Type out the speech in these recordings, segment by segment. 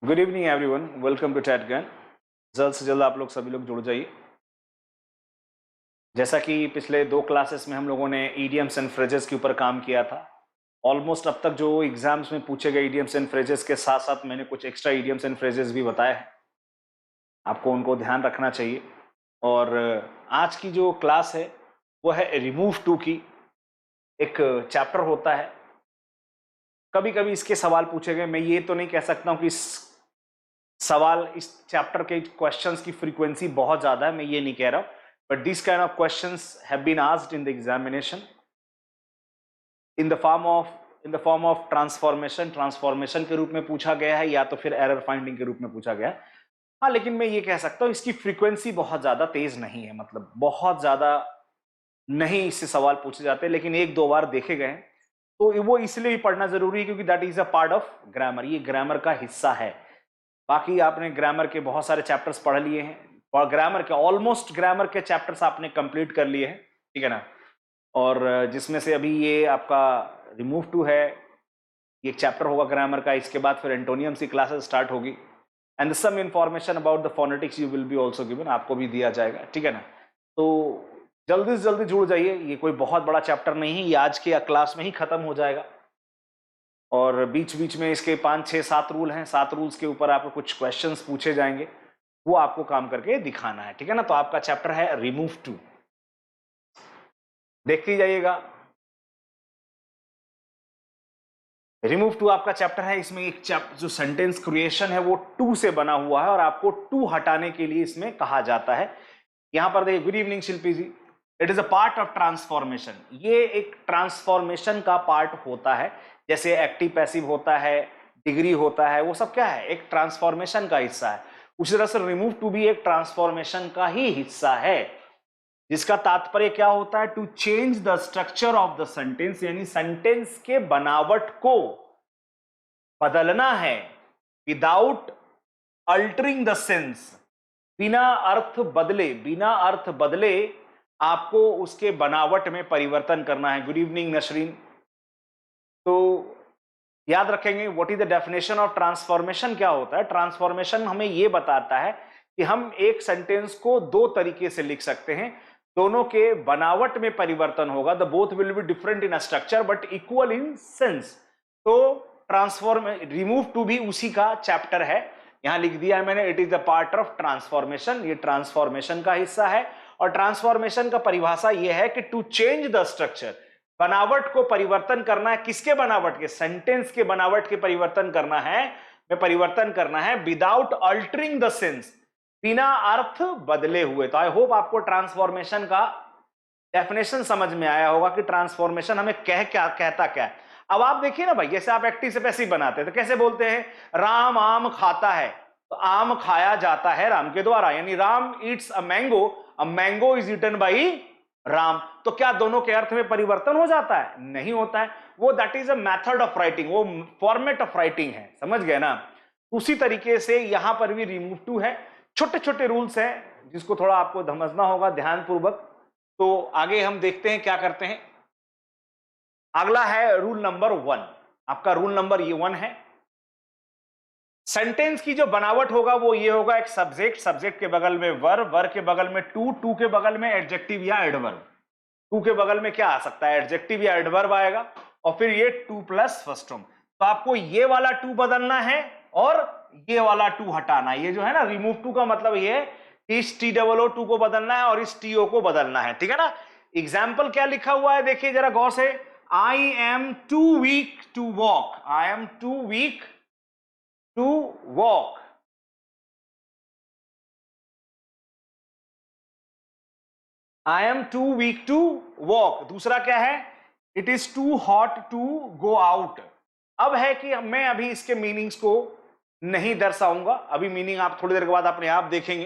Good evening everyone, welcome to टैटगन। जल्द से जल्द आप लोग सभी लोग जुड़ जाइए। जैसा कि पिछले 2 क्लासेस में हम लोगों ने ईडियम्स एंड फ्रेजेस के ऊपर काम किया था। ऑलमोस्ट अब तक जो एग्जाम्स में पूछे गए ईडियम्स एंड फ्रेजेस के साथ साथ मैंने कुछ एक्स्ट्रा ईडियम्स एंड फ्रेजेस भी बताए हैं। आपको उनको ध्यान रखना चाहिए। और आज की जो क्लास है वो है रिमूव टू की। एक चैप्टर होता है, कभी कभी इसके सवाल पूछे गए। मैं ये तो नहीं कह सकता हूँ कि इस चैप्टर के क्वेश्चंस की फ्रीक्वेंसी बहुत ज्यादा है, मैं ये नहीं कह रहा, but this kind of questions have been asked in the examination in the form of transformation के रूप में पूछा गया है, या तो फिर एरर फाइंडिंग के रूप में पूछा गया है। हाँ, लेकिन मैं ये कह सकता हूँ इसकी फ्रीक्वेंसी बहुत ज्यादा तेज नहीं है, मतलब बहुत ज्यादा नहीं इससे सवाल पूछे जाते, लेकिन एक दो बार देखे गए हैं। तो वो इसलिए भी पढ़ना जरूरी है क्योंकि that is a part of grammar, ये ग्रामर का हिस्सा है। बाकी आपने ग्रामर के बहुत सारे चैप्टर्स पढ़ लिए हैं और ग्रामर के चैप्टर्स आपने कंप्लीट कर लिए हैं, ठीक है ना। और जिसमें से अभी ये आपका रिमूव टू है, ये एक चैप्टर होगा ग्रामर का। इसके बाद फिर एंटोनियम्स की क्लासेस स्टार्ट होगी and some information about the phonetics you will be also given, आपको भी दिया जाएगा, ठीक है ना। तो जल्दी से जल्दी जुड़ जाइए, ये कोई बहुत बड़ा चैप्टर नहीं है, ये आज के क्लास में ही खत्म हो जाएगा। और बीच बीच में इसके 5 6 7 रूल हैं, 7 रूल्स के ऊपर आपको कुछ क्वेश्चंस पूछे जाएंगे, वो आपको काम करके दिखाना है, ठीक है ना। तो आपका चैप्टर है रिमूव टू, देखते जाइएगा। रिमूव टू आपका चैप्टर है, इसमें एक जो सेंटेंस क्रिएशन है वो टू से बना हुआ है और आपको टू हटाने के लिए इसमें कहा जाता है। यहां पर देखिए, good evening Shilpi ji. It is a part of transformation, ये एक ट्रांसफॉर्मेशन का पार्ट होता है। जैसे एक्टिव पैसिव होता है, डिग्री होता है, वो सब क्या है, एक ट्रांसफॉर्मेशन का हिस्सा है। उसी तरह से रिमूव टू भी एक ट्रांसफॉर्मेशन का ही हिस्सा है, जिसका तात्पर्य क्या होता है, to change the structure of the sentence, यानी सेंटेंस के बनावट को बदलना है विदाउट अल्टरिंग द सेंस। बिना अर्थ बदले आपको उसके बनावट में परिवर्तन करना है। Good evening Nasreen. तो याद रखेंगे what is the definition of transformation, क्या होता है। ट्रांसफॉर्मेशन हमें यह बताता है कि हम एक सेंटेंस को दो तरीके से लिख सकते हैं, दोनों के बनावट में परिवर्तन होगा। The both will be different in structure but equal in sense. तो रिमूव टू भी उसी का चैप्टर है, यहां लिख दिया है मैंने, it is the part of transformation, ये ट्रांसफॉर्मेशन का हिस्सा है। और ट्रांसफॉर्मेशन का परिभाषा यह है कि टू चेंज द स्ट्रक्चर, बनावट को परिवर्तन करना है। किसके बनावट के, सेंटेंस के बनावट के परिवर्तन करना है, में परिवर्तन करना है विदाउट अल्टरिंग द सेंस, बिना अर्थ बदले हुए। तो आई होप आपको ट्रांसफॉर्मेशन का डेफिनेशन समझ में आया होगा कि ट्रांसफॉर्मेशन हमें कहता क्या है। अब आप देखिए ना भाई, जैसे आप एक्टिव से पैसिव बनाते हैं तो कैसे बोलते हैं, राम आम खाता है, तो आम खाया जाता है राम के द्वारा, यानी Ram eats a mango is eaten by Ram. तो क्या दोनों के अर्थ में परिवर्तन हो जाता है, नहीं होता है। वो that is a method of writing, वो फॉर्मेट ऑफ राइटिंग है, समझ गए ना। उसी तरीके से यहां पर भी रिमूव टू है, छोटे छोटे रूल्स हैं जिसको थोड़ा आपको समझना होगा ध्यानपूर्वक। तो आगे हम देखते हैं क्या करते हैं। अगला है रूल नंबर 1, आपका रूल नंबर ये 1 है। सेंटेंस की जो बनावट होगा वो ये होगा, एक सब्जेक्ट, सब्जेक्ट के बगल में वर्ब, वर्ब के बगल में टू, टू के बगल में एडजेक्टिव या एडवर्ब। टू के बगल में क्या आ सकता है, एडजेक्टिव या एडवर्ब आएगा, और फिर ये टू प्लस फर्स्ट फॉर्म। तो आपको ये वाला टू बदलना है और ये वाला टू हटाना है। ये जो है ना रिमूव टू का मतलब ये है, इस टी डबल ओ टू को बदलना है और इस टी ओ को बदलना है, ठीक है ना। एग्जाम्पल क्या लिखा हुआ है देखिए जरा गौर से, I am too weak to walk, I am too weak to walk. I am too weak to walk. दूसरा क्या है, it is too hot to go out. अब है कि मैं अभी इसके मीनिंग्स को नहीं दर्शाऊंगा, अभी मीनिंग आप थोड़ी देर के बाद अपने आप देखेंगे।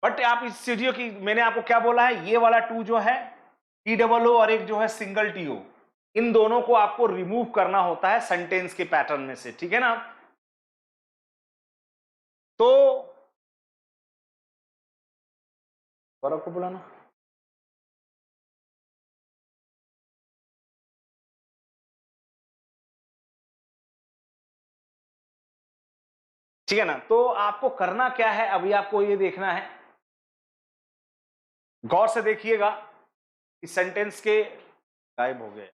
बट आप इस सीढ़ियों की, मैंने आपको क्या बोला है, ये वाला टू जो है टी डबल ओ और एक जो है सिंगल टी ओ, इन दोनों को आपको रिमूव करना होता है सेंटेंस के पैटर्न में से, ठीक है ना। तो गौरव को बुलाना। ठीक है ना। तो आपको करना क्या है, अभी आपको ये देखना है, गौर से देखिएगा इस सेंटेंस के, गायब हो गए।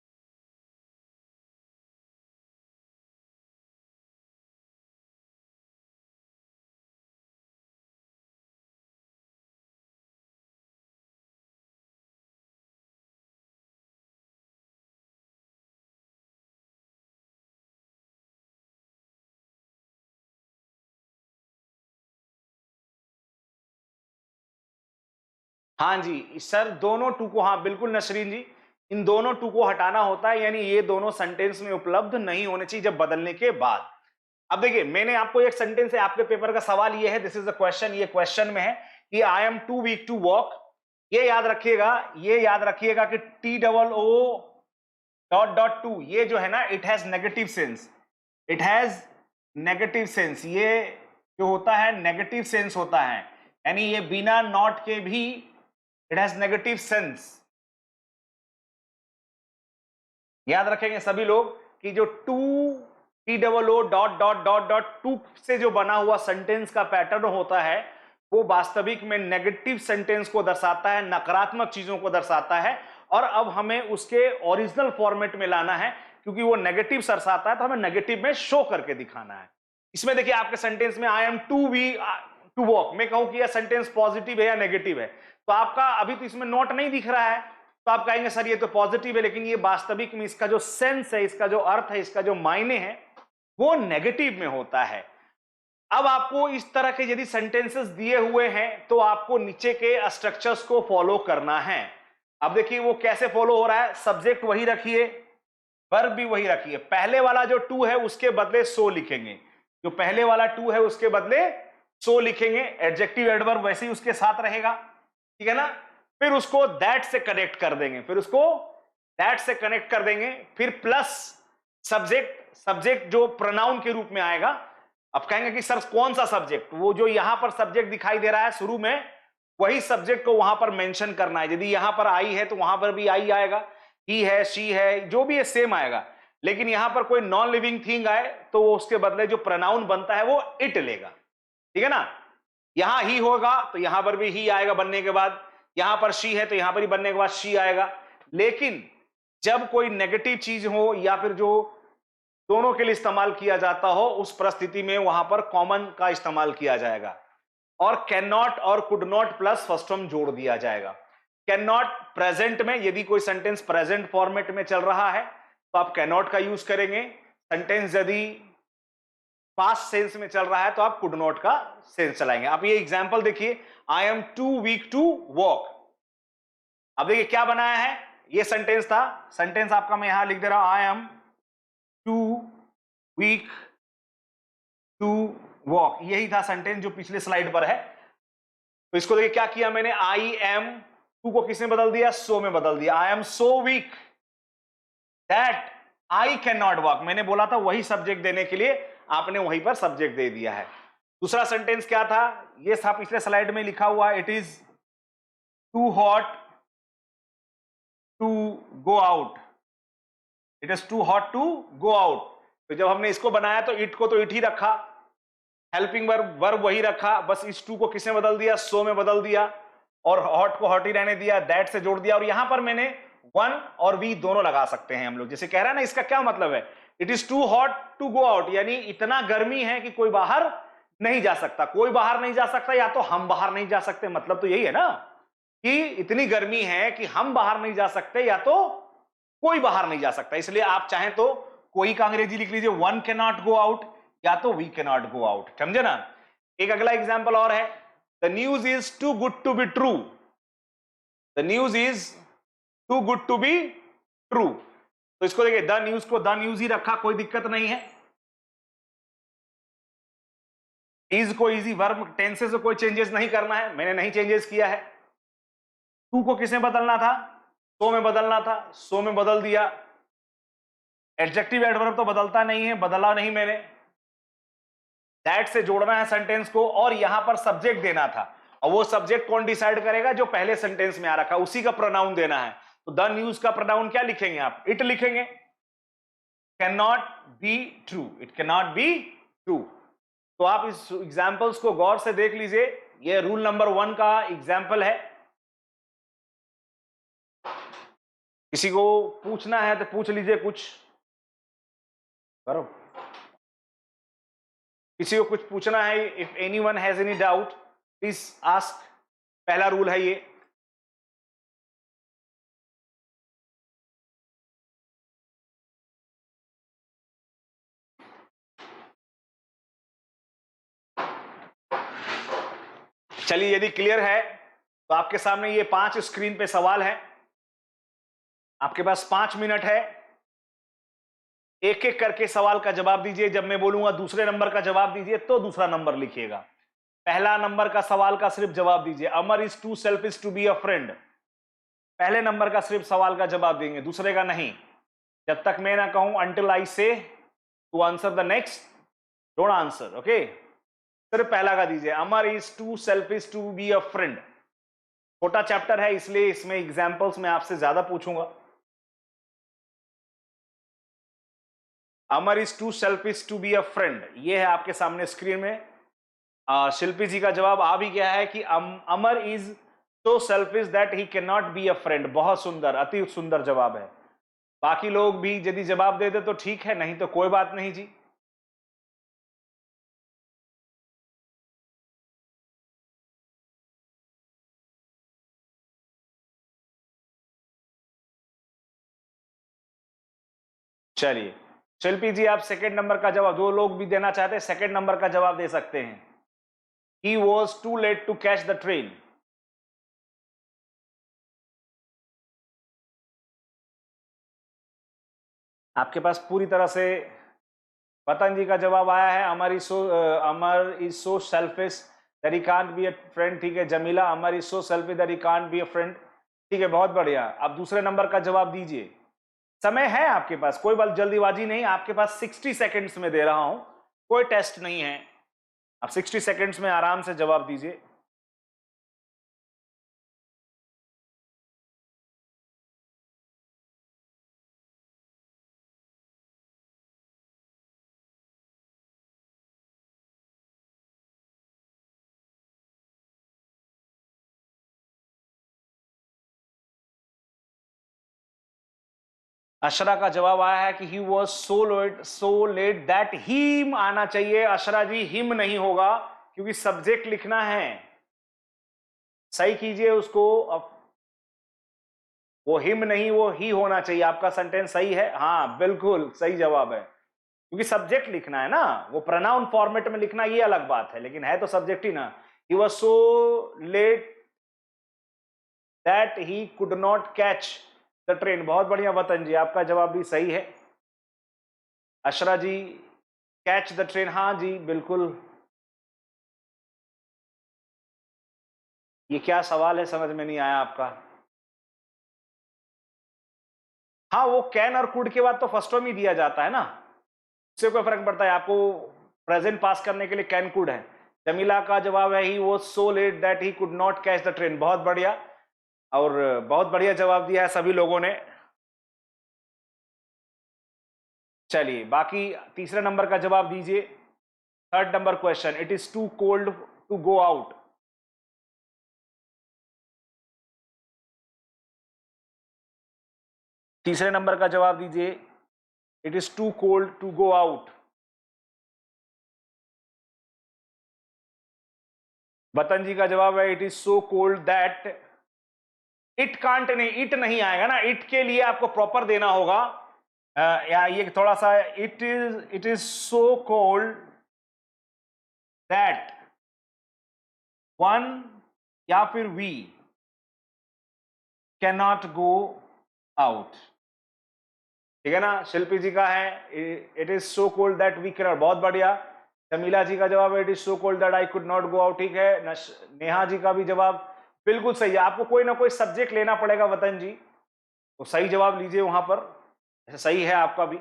हाँ जी सर, दोनों टू को, हाँ बिल्कुल नसरीन जी, इन दोनों टू को हटाना होता है, यानी ये दोनों सेंटेंस में उपलब्ध नहीं होने चाहिए जब बदलने के बाद। अब देखिए, मैंने आपको एक सेंटेंस है, आपके पेपर का सवाल ये है, दिस इज द क्वेश्चन, ये क्वेश्चन में है कि I am too weak to walk. ये याद रखिएगा, ये याद रखिएगा कि T double O dot dot too, ये जो है ना, it has negative sense, it has negative sense, ये जो होता है नेगेटिव सेंस होता है, यानी ये बिना नॉट के भी इट हैज नेगेटिव सेंस। याद रखेंगे सभी लोग कि जो too T double O dot dot dot dot too से जो बना हुआ सेंटेंस का पैटर्न होता है वो वास्तविक में नेगेटिव सेंटेंस को दर्शाता है, नकारात्मक चीजों को दर्शाता है, और अब हमें उसके ओरिजिनल फॉर्मेट में लाना है, क्योंकि वो नेगेटिव दर्शाता है तो हमें नेगेटिव में शो करके दिखाना है। इसमें देखिए आपके सेंटेंस में I am too weak to walk, मैं कहूं कि यह सेंटेंस पॉजिटिव है या नेगेटिव है, तो आपका अभी तो इसमें नॉट नहीं दिख रहा है, तो आप कहेंगे सर ये तो पॉजिटिव है, लेकिन ये वास्तविक में इसका जो सेंस है, इसका जो अर्थ है, इसका जो मायने है वो नेगेटिव में होता है। अब आपको इस तरह के यदि सेंटेंसेस दिए हुए हैं तो आपको नीचे के स्ट्रक्चर्स को फॉलो करना है। अब देखिए वो कैसे फॉलो हो रहा है, सब्जेक्ट वही रखिए, वर्ब भी वही रखिए, पहले वाला जो टू है उसके बदले सो लिखेंगे, जो पहले वाला टू है उसके बदले सो लिखेंगे, एडजेक्टिव एडवर्ब वैसे ही उसके साथ रहेगा, ठीक है ना। फिर उसको दैट से कनेक्ट कर देंगे, फिर उसको दैट से कनेक्ट कर देंगे, फिर प्लस सब्जेक्ट, सब्जेक्ट जो प्रोनाउन के रूप में आएगा। अब कहेंगे कि सर कौन सा सब्जेक्ट, वो जो यहां पर सब्जेक्ट दिखाई दे रहा है शुरू में, वही सब्जेक्ट को वहां पर मेंशन करना है। यदि यहां पर आई है तो वहां पर भी आई आएगा, ही है, शी है, जो भी है सेम आएगा, लेकिन यहां पर कोई नॉन लिविंग थिंग आए तो वो उसके बदले जो प्रोनाउन बनता है वो इट लेगा, ठीक है ना। यहां ही होगा तो यहां पर भी ही आएगा बनने के बाद, यहां पर शी है तो यहां पर ही बनने के बाद शी आएगा। लेकिन जब कोई नेगेटिव चीज हो या फिर जो दोनों के लिए इस्तेमाल किया जाता हो, उस परिस्थिति में वहां पर कॉमन का इस्तेमाल किया जाएगा, और कैन नॉट और could not plus first form जोड़ दिया जाएगा। कैन नॉट प्रेजेंट में, यदि कोई सेंटेंस प्रेजेंट फॉर्मेट में चल रहा है तो आप कैन नॉट का यूज करेंगे, सेंटेंस यदि पास्ट सेंस में चल रहा है तो आप कुड नॉट का सेंस चलाएंगे। आप ये एग्जांपल देखिए, I am too weak to walk. अब देखिए क्या बनाया है, ये सेंटेंस था, सेंटेंस आपका मैं यहां लिख दे रहा हूं, I am too weak to walk, यही था सेंटेंस जो पिछले स्लाइड पर है। तो इसको देखिए क्या किया मैंने, आई एम टू को किसने बदल दिया, सो में बदल दिया, I am so weak that I can not walk, मैंने बोला था वही सब्जेक्ट देने के लिए, आपने वहीं पर सब्जेक्ट दे दिया है। दूसरा सेंटेंस क्या था, ये था पिछले स्लाइड में लिखा हुआ, it is too hot to go out, it is too hot to go out. तो जब हमने इसको बनाया तो इट को तो इट ही रखा, हेल्पिंग वर्ब वर्ब वही रखा, बस इस टू को किसने बदल दिया, सो में बदल दिया, और हॉट को हॉट ही रहने दिया, दैट से जोड़ दिया, और यहां पर मैंने वन और वी दोनों लगा सकते हैं हम लोग। जैसे कह रहा है ना, इसका क्या मतलब है, it is too hot to go out, यानी इतना गर्मी है कि कोई बाहर नहीं जा सकता, कोई बाहर नहीं जा सकता, या तो हम बाहर नहीं जा सकते, मतलब तो यही है ना कि इतनी गर्मी है कि हम बाहर नहीं जा सकते या तो कोई बाहर नहीं जा सकता। इसलिए आप चाहें तो कोई का अंग्रेजी लिख लीजिए, one can not go out या तो we can not go out, समझे ना। एक अगला एग्जांपल और है, the news is too good to be true, the news is too good to be true. तो इसको देखिए, द न्यूज को द न्यूज ही रखा, कोई दिक्कत नहीं है। इज को इजी वर्ब टेंसेस से कोई चेंजेस नहीं करना है, मैंने नहीं चेंजेस किया है। टू को किसमें बदलना था, सो में बदलना था, सो में बदल दिया। एडजेक्टिव एडवर्ब तो बदलता नहीं है, बदला नहीं मैंने। दैट से जोड़ना है सेंटेंस को, और यहां पर सब्जेक्ट देना था, और वो सब्जेक्ट कौन डिसाइड करेगा, जो पहले सेंटेंस में आ रखा, उसी का प्रोनाउन देना है। तो द न्यूज का प्रोनाउन क्या लिखेंगे आप, इट लिखेंगे। Can not be true, it can not B true. तो आप इस एग्जाम्पल्स को गौर से देख लीजिए। ये रूल नंबर 1 का एग्जाम्पल है। किसी को पूछना है तो पूछ लीजिए कुछ करो। किसी को कुछ पूछना है, if anyone has any doubt please ask. पहला रूल है ये। चलिए, यदि क्लियर है तो आपके सामने ये 5 स्क्रीन पे सवाल है। आपके पास 5 मिनट है। एक एक करके सवाल का जवाब दीजिए। जब मैं बोलूंगा दूसरे नंबर का जवाब दीजिए तो दूसरा नंबर लिखिएगा। पहला नंबर का सवाल का सिर्फ जवाब दीजिए। Amar is too selfish to be a friend. पहले नंबर का सिर्फ सवाल का जवाब देंगे, दूसरे का नहीं। जब तक मैं ना कहूं until I say to answer the next, don't answer, okay. सिर्फ पहला का दीजिए। Amar is too selfish to be a friend. छोटा चैप्टर है इसलिए इसमें एग्जाम्पल्स में आपसे ज्यादा पूछूंगा। Amar is too selfish to be a friend, ये है आपके सामने स्क्रीन में। शिल्पी जी का जवाब आ भी गया है कि Amar is so selfish that he can not be a friend. बहुत सुंदर, अति सुंदर जवाब है। बाकी लोग भी यदि जवाब दे दे तो ठीक है, नहीं तो कोई बात नहीं जी। चलिए, शिल्पी जी आप सेकंड नंबर का जवाब, दो लोग भी देना चाहते हैं सेकंड नंबर का जवाब दे सकते हैं। He was too late to catch the train. आपके पास पूरी तरह से वतन जी का जवाब आया है। Amar is so selfish that he can't be a friend. ठीक है Jamila, Amar is so selfish that he can't be a friend. ठीक है, बहुत बढ़िया। अब दूसरे नंबर का जवाब दीजिए। समय है आपके पास, कोई बात जल्दीबाजी नहीं। आपके पास 60 सेकंड्स में दे रहा हूं, कोई टेस्ट नहीं है। आप 60 सेकंड्स में आराम से जवाब दीजिए। अशरा का जवाब आया है कि ही was so let that him आना चाहिए। अशरा जी, हिम नहीं होगा क्योंकि सब्जेक्ट लिखना है। सही कीजिए उसको। अब वो हिम नहीं, वो ही होना चाहिए। आपका सेंटेंस सही है, हाँ बिल्कुल सही जवाब है। क्योंकि सब्जेक्ट लिखना है ना, वो प्रोनाउन फॉर्मेट में लिखना ये अलग बात है, लेकिन है तो सब्जेक्ट ही ना। ही was so let that he could not catch the train. बहुत बढ़िया वतन जी, आपका जवाब भी सही है। अशरा जी, कैच द ट्रेन, हाँ जी बिल्कुल। ये क्या सवाल है, समझ में नहीं आया आपका। हाँ, वो कैन और कुड के बाद तो फर्स्ट में ही दिया जाता है ना, इससे कोई फर्क पड़ता है आपको। प्रेजेंट पास करने के लिए कैन कुड है। जमीला का जवाब है ही was so let that he could not catch the train. बहुत बढ़िया, और बहुत बढ़िया जवाब दिया है सभी लोगों ने। चलिए, बाकी तीसरे नंबर का जवाब दीजिए। Third number question, it is too cold to go out. तीसरे नंबर का जवाब दीजिए। It is too cold to go out. Watan ji का जवाब है it is so cold that, it can't नहीं, इट नहीं आएगा ना, इट के लिए आपको प्रॉपर देना होगा। या ये थोड़ा सा, it is so cold that one या फिर we can not go out. ठीक है ना, शिल्पी जी का है it is so cold that we can. बहुत बढ़िया। जमीला जी का जवाब है it is so cold that I could not go out. ठीक है, नेहा जी का भी जवाब बिल्कुल सही है। आपको कोई ना कोई सब्जेक्ट लेना पड़ेगा वतन जी, तो सही जवाब लीजिए वहां पर। सही है आपका भी।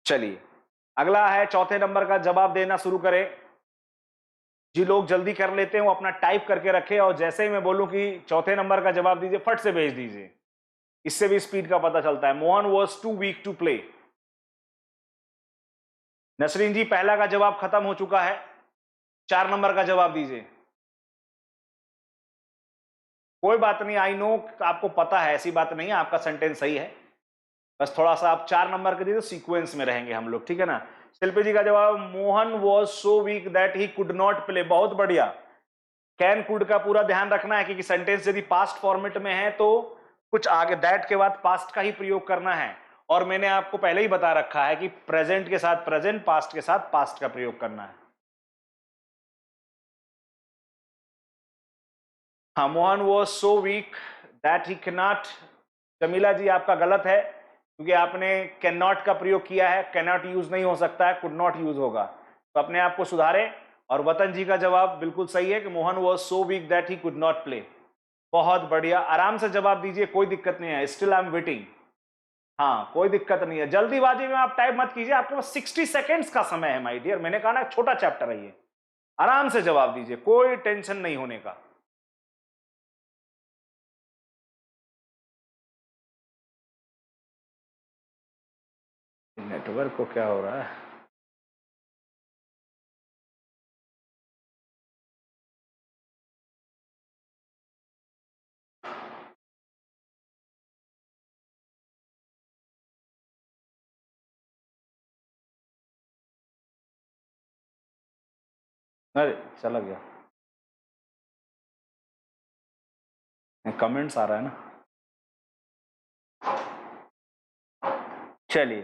चलिए, अगला है चौथे नंबर का जवाब देना शुरू करें। जी लोग जल्दी कर लेते हैं वो अपना टाइप करके रखे, और जैसे ही मैं बोलूं कि चौथे नंबर का जवाब दीजिए फट से भेज दीजिए। इससे भी स्पीड का पता चलता है। Mohan was too weak to play. Nasreen ji पहला का जवाब खत्म हो चुका है, 4 नंबर का जवाब दीजिए। कोई बात नहीं, आई नो आपको पता है, ऐसी बात नहीं है, आपका सेंटेंस सही है, बस थोड़ा सा आप 4 नंबर के दीजिए, सीक्वेंस में रहेंगे हम लोग, ठीक है ना। शिल्पी जी का जवाब Mohan was so weak that he could not play. बहुत बढ़िया। कैन कुड का पूरा ध्यान रखना है, क्योंकि सेंटेंस यदि पास्ट फॉर्मेट में है तो कुछ आगे दैट के बाद पास्ट का ही प्रयोग करना है, और मैंने आपको पहले ही बता रखा है कि प्रेजेंट के साथ प्रेजेंट, पास्ट के साथ पास्ट का प्रयोग करना है। हाँ, Mohan was so weak that he can not. Jamila ji आपका गलत है, क्योंकि आपने कैन नॉट का प्रयोग किया है, कैन नॉट यूज नहीं हो सकता है, कुड नॉट यूज होगा, तो अपने आप को सुधारें। और वतन जी का जवाब बिल्कुल सही है कि Mohan was so weak that he could not play. बहुत बढ़िया, आराम से जवाब दीजिए, कोई दिक्कत नहीं है, स्टिल आई एम वेटिंग। हाँ कोई दिक्कत नहीं है, जल्दीबाजी में आप टाइप मत कीजिए, आपके पास 60 सेकेंड्स का समय है माय डियर। मैंने कहा ना छोटा चैप्टर है ये, आराम से जवाब दीजिए, कोई टेंशन नहीं होने का। नेटवर्क को क्या हो रहा है? अरे चला गया, कमेंट्स आ रहा है ना। चलिए,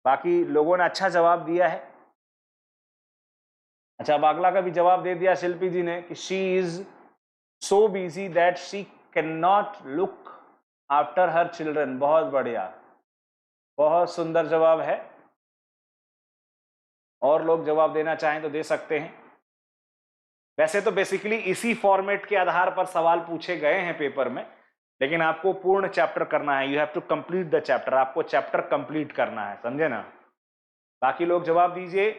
बाकी लोगों ने अच्छा जवाब दिया है। अच्छा, बागला का भी जवाब दे दिया शिल्पी जी ने कि she is so busy that she can not look after her children. बहुत बढ़िया, बहुत सुंदर जवाब है। और लोग जवाब देना चाहें तो दे सकते हैं। वैसे तो बेसिकली इसी फॉर्मेट के आधार पर सवाल पूछे गए हैं पेपर में, लेकिन आपको पूर्ण चैप्टर करना है, you have to complete the chapter, आपको चैप्टर कंप्लीट करना है, समझे ना। बाकी लोग जवाब दीजिए।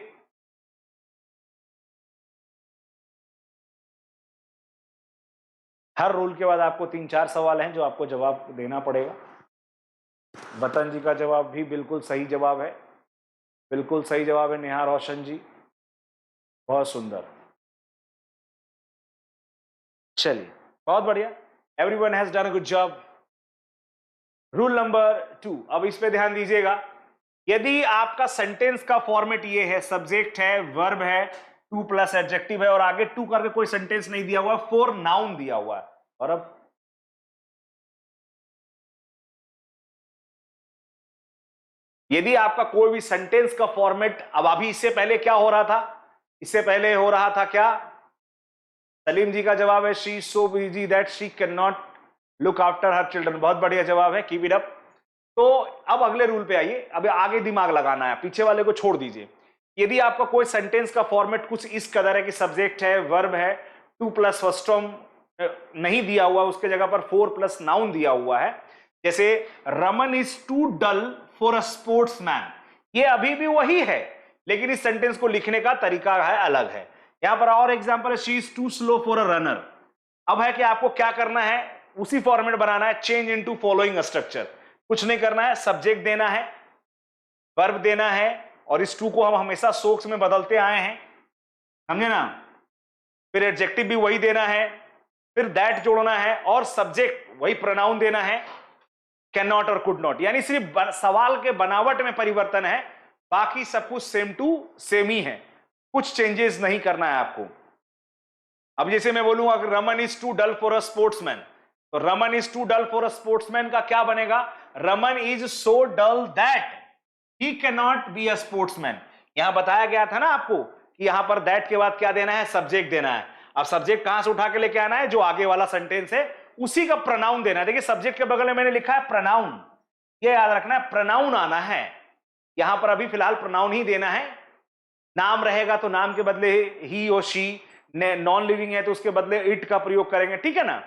हर रूल के बाद आपको 3-4 सवाल हैं जो आपको जवाब देना पड़ेगा। वतन जी का जवाब भी बिल्कुल सही जवाब है, बिल्कुल सही जवाब है नेहा रोशन जी, बहुत सुंदर। चलिए, बहुत बढ़िया, everyone has done a good job. Rule number 2, अब इस पे ध्यान दीजिएगा। यदि आपका सेंटेंस का फॉर्मेट ये है, सब्जेक्ट है, वर्ब है, टू प्लस एडजेक्टिव है, और आगे टू करके कोई सेंटेंस नहीं दिया हुआ, 4 नाउन दिया हुआ है, और अब यदि आपका कोई भी सेंटेंस का फॉर्मेट, अब अभी इससे पहले क्या हो रहा था, इससे पहले हो रहा था क्या? सलीम जी का जवाब है she so busy that she can not look after her children. बहुत बढ़िया जवाब है, कीप इट अप। तो अब अगले रूल पे आइए, अब आगे दिमाग लगाना है, पीछे वाले को छोड़ दीजिए। यदि आपका कोई सेंटेंस का फॉर्मेट कुछ इस कदर है कि सब्जेक्ट है, वर्ब है, 2 प्लस फर्स्ट फॉर्म नहीं दिया हुआ, उसके जगह पर 4 प्लस नाउन दिया हुआ है, जैसे Raman is too dull for a sportsman, ये अभी भी वही है, लेकिन इस सेंटेंस को लिखने का तरीका है, अलग है। यहां पर और एग्जांपल है she is too slow for a runner. अब है कि आपको क्या करना है, उसी फॉर्मेट बनाना है, चेंज इनटू फॉलोइंग स्ट्रक्चर। कुछ नहीं करना है, सब्जेक्ट देना है, वर्ब देना है, और इस टू को हम हमेशा सोक्स में बदलते आए हैं, समझे ना। फिर एडजेक्टिव भी वही देना है, फिर दैट जोड़ना है, और सब्जेक्ट वही प्रोनाउन देना है, कैन नॉट और कुड नॉट। यानी सिर्फ सवाल के बनावट में परिवर्तन है, बाकी सब कुछ सेम टू सेम ही है, कुछ चेंजेस नहीं करना है आपको। अब जैसे मैं बोलूंगा कि Raman is too dull for a sportsman, तो Raman is too dull for a sportsman का क्या बनेगा? Raman is so dull that he can not be a sportsman. यहां बताया गया था ना आपको कि यहां पर दैट के बाद क्या देना है? सब्जेक्ट देना है। अब सब्जेक्ट कहां से उठा के लेके आना है? जो आगे वाला सेंटेंस है उसी का प्रोनाउन देना है। देखिए सब्जेक्ट के बगल में मैंने लिखा है प्रोनाउन, ये याद रखना है, प्रोनाउन आना है। यहां पर अभी फिलहाल प्रोनाउन ही देना है। नाम रहेगा तो नाम के बदले ही और शी, नॉन लिविंग है तो उसके बदले इट का प्रयोग करेंगे, ठीक है ना।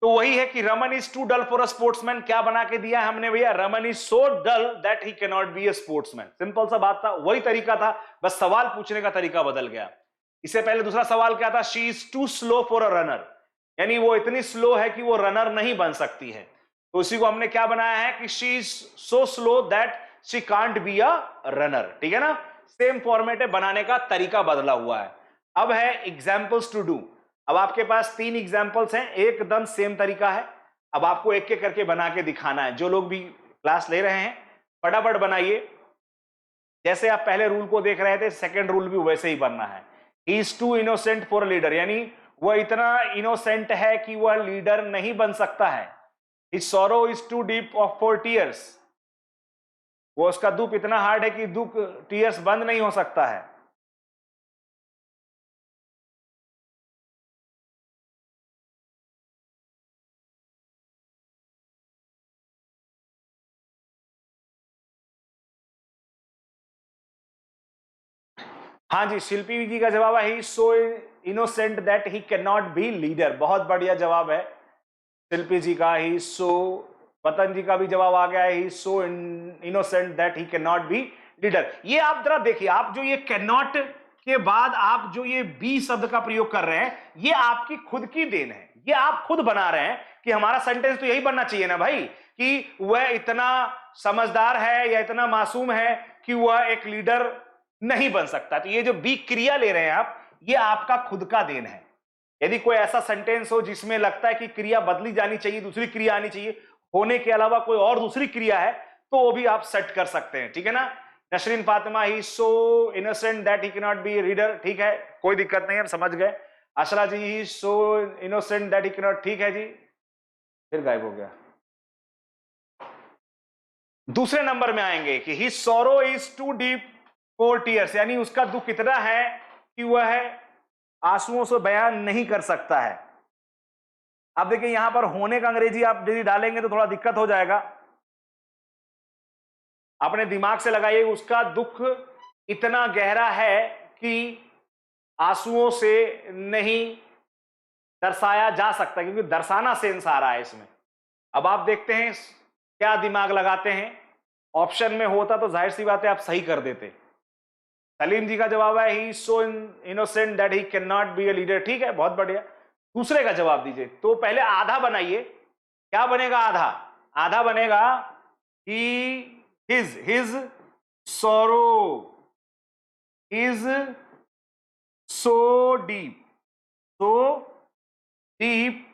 तो वही है कि Raman is too dull for a sportsman, क्या बना के दिया है हमने भैया? Raman is so dull that he can not be a sportsman. Simple सा बात था, वही तरीका था, बस सवाल पूछने का तरीका बदल गया। इससे पहले दूसरा सवाल क्या था? She is too slow for a runner, यानी वो इतनी स्लो है कि वो रनर नहीं बन सकती है। तो उसी को हमने क्या बनाया है कि she is so slow that she can't be a runner, ठीक है ना। सेम फॉर्मेट है, बनाने का तरीका बदला हुआ है। अब है एग्जाम्पल्स टू डू। अब आपके पास 3 एग्जाम्पल्स हैं, एकदम सेम तरीका है। अब आपको एक एक करके बना के दिखाना है। जो लोग भी क्लास ले रहे हैं फटाफट बनाइए। जैसे आप पहले रूल को देख रहे थे, सेकंड रूल भी वैसे ही बनना है। He is too innocent for leader, यानी वह इतना इनोसेंट है कि वह लीडर नहीं बन सकता है। His sorrow is too deep for tears, वो उसका दुख इतना हार्ड है कि दुख टीयर्स बंद नहीं हो सकता है। हाँ जी, शिल्पी जी का जवाब है he so innocent that he can not be leader. बहुत बढ़िया जवाब है शिल्पी जी का। ही सो, पतन जी का भी जवाब आ गया है, he so innocent that he can not be leader. ये आप जरा देखिए, आप जो ये कैन नॉट के बाद आप जो ये बी शब्द का प्रयोग कर रहे हैं, ये आपकी खुद की देन है। ये आप खुद बना रहे हैं कि हमारा सेंटेंस तो यही बनना चाहिए ना भाई, कि वह इतना समझदार है या इतना मासूम है कि वह एक लीडर नहीं बन सकता। तो ये जो बी क्रिया ले रहे हैं आप, ये आपका खुद का देन है। यदि कोई ऐसा सेंटेंस हो जिसमें लगता है कि क्रिया बदली जानी चाहिए, दूसरी क्रिया आनी चाहिए, होने के अलावा कोई और दूसरी क्रिया है, तो वो भी आप सेट कर सकते हैं, ठीक है ना। Nasreen Fatima, he so innocent that he can not be reader, ठीक है, कोई दिक्कत नहीं, हम समझ गए। Ashra ji, he so innocent that he can not, ठीक है जी, फिर गायब हो गया। दूसरे नंबर में आएंगे कि he sorrow is too deep for tears, यानी उसका दुख इतना है कि वह आंसुओं से बयान नहीं कर सकता है। अब देखिए यहां पर होने का अंग्रेजी आप यदि डालेंगे तो थोड़ा दिक्कत हो जाएगा। अपने दिमाग से लगाइए, उसका दुख इतना गहरा है कि आंसुओं से नहीं दर्शाया जा सकता, क्योंकि दर्शाना सेंस आ रहा है इसमें। अब आप देखते हैं क्या दिमाग लगाते हैं। ऑप्शन में होता तो जाहिर सी बात है आप सही कर देते। सलीम जी का जवाब है he so innocent that he can not be a leader, ठीक है, बहुत बढ़िया। दूसरे का जवाब दीजिए। तो पहले आधा बनाइए। क्या बनेगा आधा? आधा बनेगा ही हिज सोरो is so deep, so deep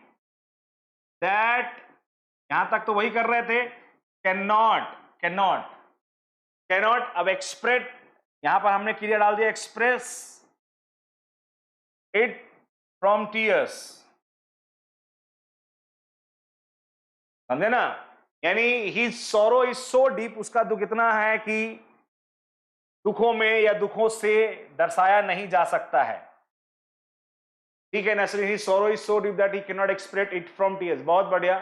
that, यहां तक तो वही कर रहे थे, can not, can not, cannot. अब एक्सप्रेस, यहां पर हमने क्रिया डाल दिया एक्सप्रेस इट फ्रॉम टीयर्स, समझे ना। यानी ही सोरो इज सो डीप, उसका दुख इतना है कि दुखों में या दुखों से दर्शाया नहीं जा सकता है, ठीक है नसरीन। ही sorrow is so deep that he can not express it from tears, बहुत बढ़िया।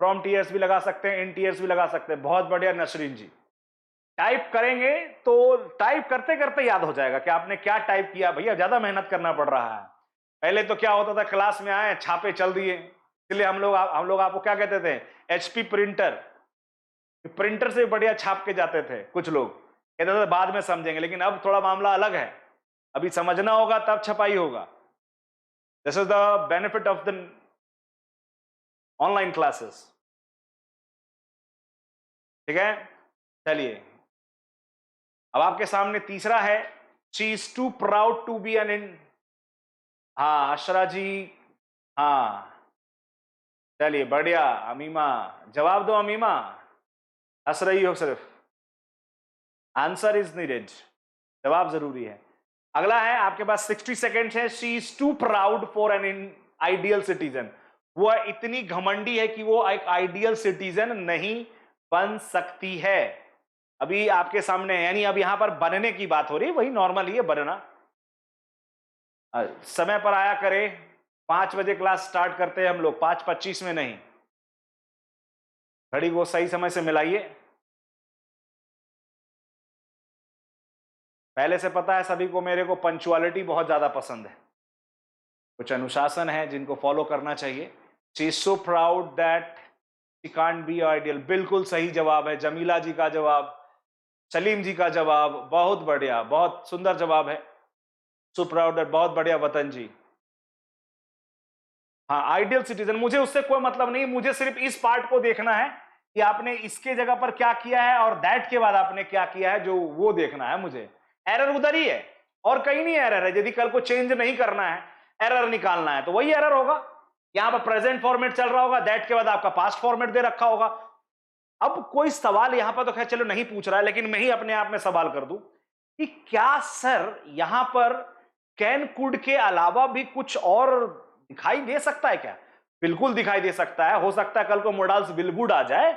फ्रॉम टीयर्स भी लगा सकते हैं, इन टीयर्स भी लगा सकते हैं, बहुत बढ़िया नसरीन जी। टाइप करेंगे तो टाइप करते करते याद हो जाएगा कि आपने क्या टाइप किया। भैया ज्यादा मेहनत करना पड़ रहा है। पहले तो क्या होता था, क्लास में आए छापे चल दिए, इसलिए हम लोग आपको क्या कहते थे, एचपी प्रिंटर। प्रिंटर से बढ़िया छाप के जाते थे। कुछ लोग कहते थे बाद में समझेंगे, लेकिन अब थोड़ा मामला अलग है, अभी समझना होगा तब छपाई होगा। This is the benefit of the online classes, ठीक है। चलिए अब आपके सामने तीसरा है, she is too proud to be an in, हाँ अशरा जी, हाँ चलिए बढ़िया। अमीमा, जवाब दो अमीमा, हंस रही हो सिर्फ। आंसर इज नीडेड, जवाब जरूरी है। अगला है आपके पास 60 सेकेंड है। She is too proud for an ideal citizen, वह इतनी घमंडी है कि वो एक आइडियल सिटीजन नहीं बन सकती है। अभी आपके सामने, यानी अब यहां पर बनने की बात हो रही है, वही नॉर्मल ही है बनना। समय पर आया करे, 5 बजे क्लास स्टार्ट करते हैं हम लोग, 5:25 में नहीं। घड़ी को सही समय से मिलाइए। पहले से पता है सभी को, मेरे को पंचुअलिटी बहुत ज्यादा पसंद है। कुछ अनुशासन है जिनको फॉलो करना चाहिए। She is so proud that she can't be ideal, बिल्कुल सही जवाब है। जमीला जी का जवाब, सलीम जी का जवाब, बहुत बढ़िया, बहुत सुंदर जवाब है। सो प्राउड दैट, बहुत बढ़िया वतन जी। हाँ, आइडियल सिटीजन, मुझे उससे कोई मतलब नहीं, मुझे सिर्फ इस पार्ट को देखना है कि आपने इसके जगह पर क्या किया है और दैट के बाद आपने क्या किया है, जो वो देखना है मुझे। एरर उधर ही है और कहीं नहीं एरर है। यदि कल को चेंज नहीं करना है, एरर निकालना है, तो वही एरर होगा। यहां पर प्रेजेंट फॉर्मेट चल रहा होगा, दैट के बाद आपका पास्ट फॉर्मेट दे रखा होगा। अब कोई सवाल यहां पर तो खैर चलो नहीं पूछ रहा है, लेकिन मैं ही अपने आप में सवाल कर दूं कि क्या सर यहां पर कैन कुड के अलावा भी कुछ और दिखाई दे सकता है क्या? बिल्कुल दिखाई दे सकता है। हो सकता है कल को मोडाल्स विल वुड आ जाए,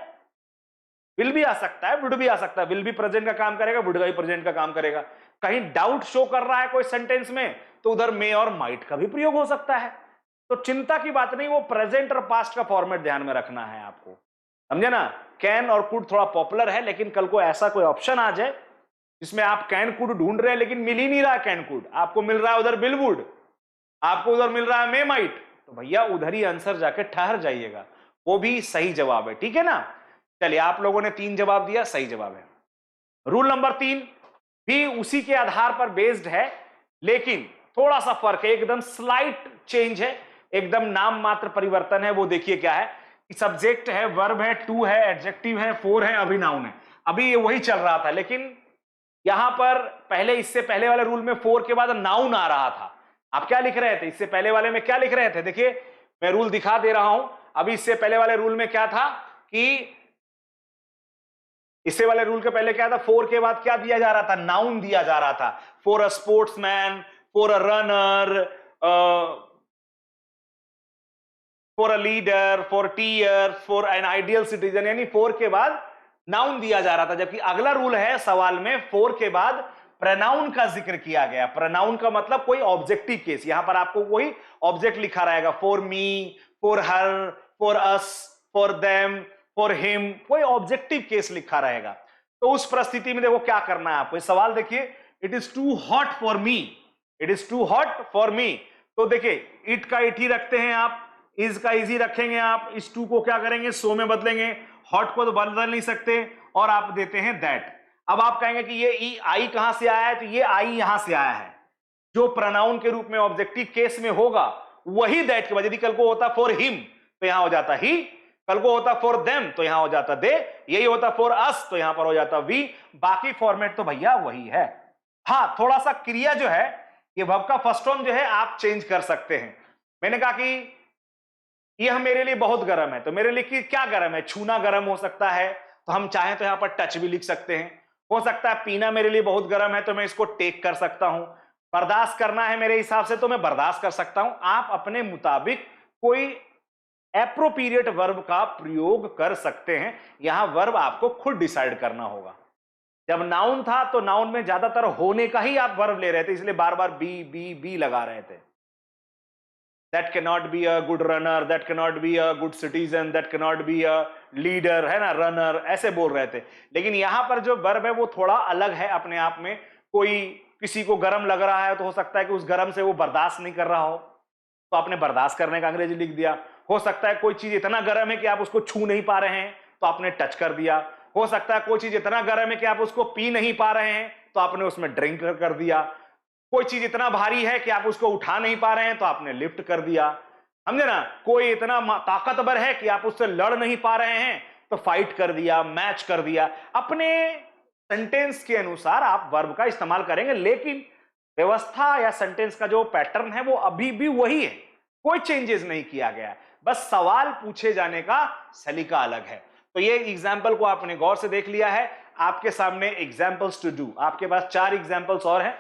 विल भी आ सकता है, वुड भी आ सकता है। विल भी प्रेजेंट का काम करेगा, वुड का भी प्रेजेंट का काम करेगा। कहीं डाउट शो कर रहा है कोई सेंटेंस में, तो उधर मे और माइट का भी प्रयोग हो सकता है। तो चिंता की बात नहीं, वो प्रेजेंट और पास्ट का फॉर्मेट ध्यान में रखना है आपको, समझे ना। कैन और कुड थोड़ा पॉपुलर है, लेकिन कल को ऐसा कोई ऑप्शन आ जाए जिसमें आप कैन कुड ढूंढ रहे हैं लेकिन मिल ही नहीं रहा कैन कुड, आपको मिल रहा है उधर विल वुड, आपको उधर मिल रहा है मे माइट, तो भैया उधर ही आंसर जाके ठहर जाइएगा, वो भी सही जवाब है। ठीक है ना। चलिए, आप लोगों ने 3 जवाब दिया, सही जवाब है। रूल नंबर 3 भी उसी के आधार पर बेस्ड है, लेकिन थोड़ा सा फर्क है, एकदम स्लाइट चेंज है, एकदम नाम मात्र परिवर्तन है। वो देखिए क्या है कि सब्जेक्ट है, वर्ब है, टू है, एडजेक्टिव है, फोर है, अभी नाउन है। अभी ये वही चल रहा था, लेकिन यहां पर पहले, इससे पहले वाले रूल में फोर के बाद नाउन आ रहा था। आप क्या लिख रहे थे इससे पहले वाले में? क्या लिख रहे थे? देखिए मैं रूल दिखा दे रहा हूं। अभी इससे पहले वाले रूल में क्या था कि इससे वाले रूल के पहले क्या था, फोर के बाद क्या दिया जा रहा था? नाउन दिया जा रहा था। For a sportsman, for a runner, for a leader, for tear, for an ideal citizen, यानी फोर के बाद नाउन दिया जा रहा था। जबकि अगला रूल है सवाल में, फोर के बाद प्रनाउन का जिक्र किया गया। प्रनाउन का मतलब कोई ऑब्जेक्टिव केस, यहां पर आपको कोई ऑब्जेक्ट लिखा रहेगा, for me, for her, for us, for them, for him, कोई ऑब्जेक्टिव केस लिखा रहेगा। तो उस परिस्थिति में देखो क्या करना है आपको। इस सवाल देखिए, it is too hot for me, it is too hot for me. तो देखिए इट का इट ही रखते हैं आप, इज का इज ही रखेंगे आप, इस टू को क्या करेंगे, सो में बदलेंगे, हॉट को तो बदल नहीं सकते, और आप देते हैं दैट। अब आप कहेंगे कि ये ई आई कहां से आया है, तो ये आई यहां से आया है। जो प्रोनाउन के रूप में ऑब्जेक्टिव केस में होगा वही दैट के बाद। यदि कल को होता फॉर हिम तो यहां हो जाता ही, कल को होता फॉर देम तो यहां हो जाता दे, यही होता फॉर अस तो यहां पर हो जाता वी। बाकी फॉर्मेट तो भैया वही है। हाँ, थोड़ा सा क्रिया जो है, ये वर्ब का फर्स्ट फॉर्म जो है आप चेंज कर सकते हैं। मैंने कहा कि यह मेरे लिए बहुत गर्म है, तो मेरे लिए क्या गर्म है? छूना गर्म हो सकता है, तो हम चाहें तो यहां पर टच भी लिख सकते हैं। हो सकता है पीना मेरे लिए बहुत गर्म है, तो मैं इसको टेक कर सकता हूं। बर्दाश्त करना है मेरे हिसाब से, तो मैं बर्दाश्त कर सकता हूं। आप अपने मुताबिक कोई एप्रोप्रिएट वर्ब का प्रयोग कर सकते हैं। यहां वर्ब आपको खुद डिसाइड करना होगा। जब नाउन था तो नाउन में ज्यादातर होने का ही आप वर्ब ले रहे थे, इसलिए बार बार बी बी बी लगा रहे थे। That cannot be a good runner, that cannot be a good citizen, that cannot be a leader, है ना, रनर, ऐसे बोल रहे थे। लेकिन यहां पर जो वर्ब है वो थोड़ा अलग है अपने आप में। कोई किसी को गर्म लग रहा है तो हो सकता है कि उस गर्म से वो बर्दाश्त नहीं कर रहा हो, तो आपने बर्दाश्त करने का अंग्रेजी लिख दिया। हो सकता है कोई चीज इतना गर्म है कि आप उसको छू नहीं पा रहे हैं, तो आपने टच कर दिया। हो सकता है कोई चीज इतना गर्म है कि आप उसको पी नहीं पा रहे हैं, तो आपने उसमें ड्रिंक कर दिया। कोई चीज इतना भारी है कि आप उसको उठा नहीं पा रहे हैं, तो आपने लिफ्ट कर दिया। समझे ना। कोई इतना ताकतवर है कि आप उससे लड़ नहीं पा रहे हैं, तो फाइट कर दिया, मैच कर दिया। अपने सेंटेंस के अनुसार आप वर्ब का इस्तेमाल करेंगे, लेकिन व्यवस्था या सेंटेंस का जो पैटर्न है वो अभी भी वही है, कोई चेंजेस नहीं किया गया है। बस सवाल पूछे जाने का सलीका अलग है। तो ये एग्जाम्पल को आपने गौर से देख लिया है। आपके सामने एग्जाम्पल्स टू डू, आपके पास 4 एग्जाम्पल्स और हैं,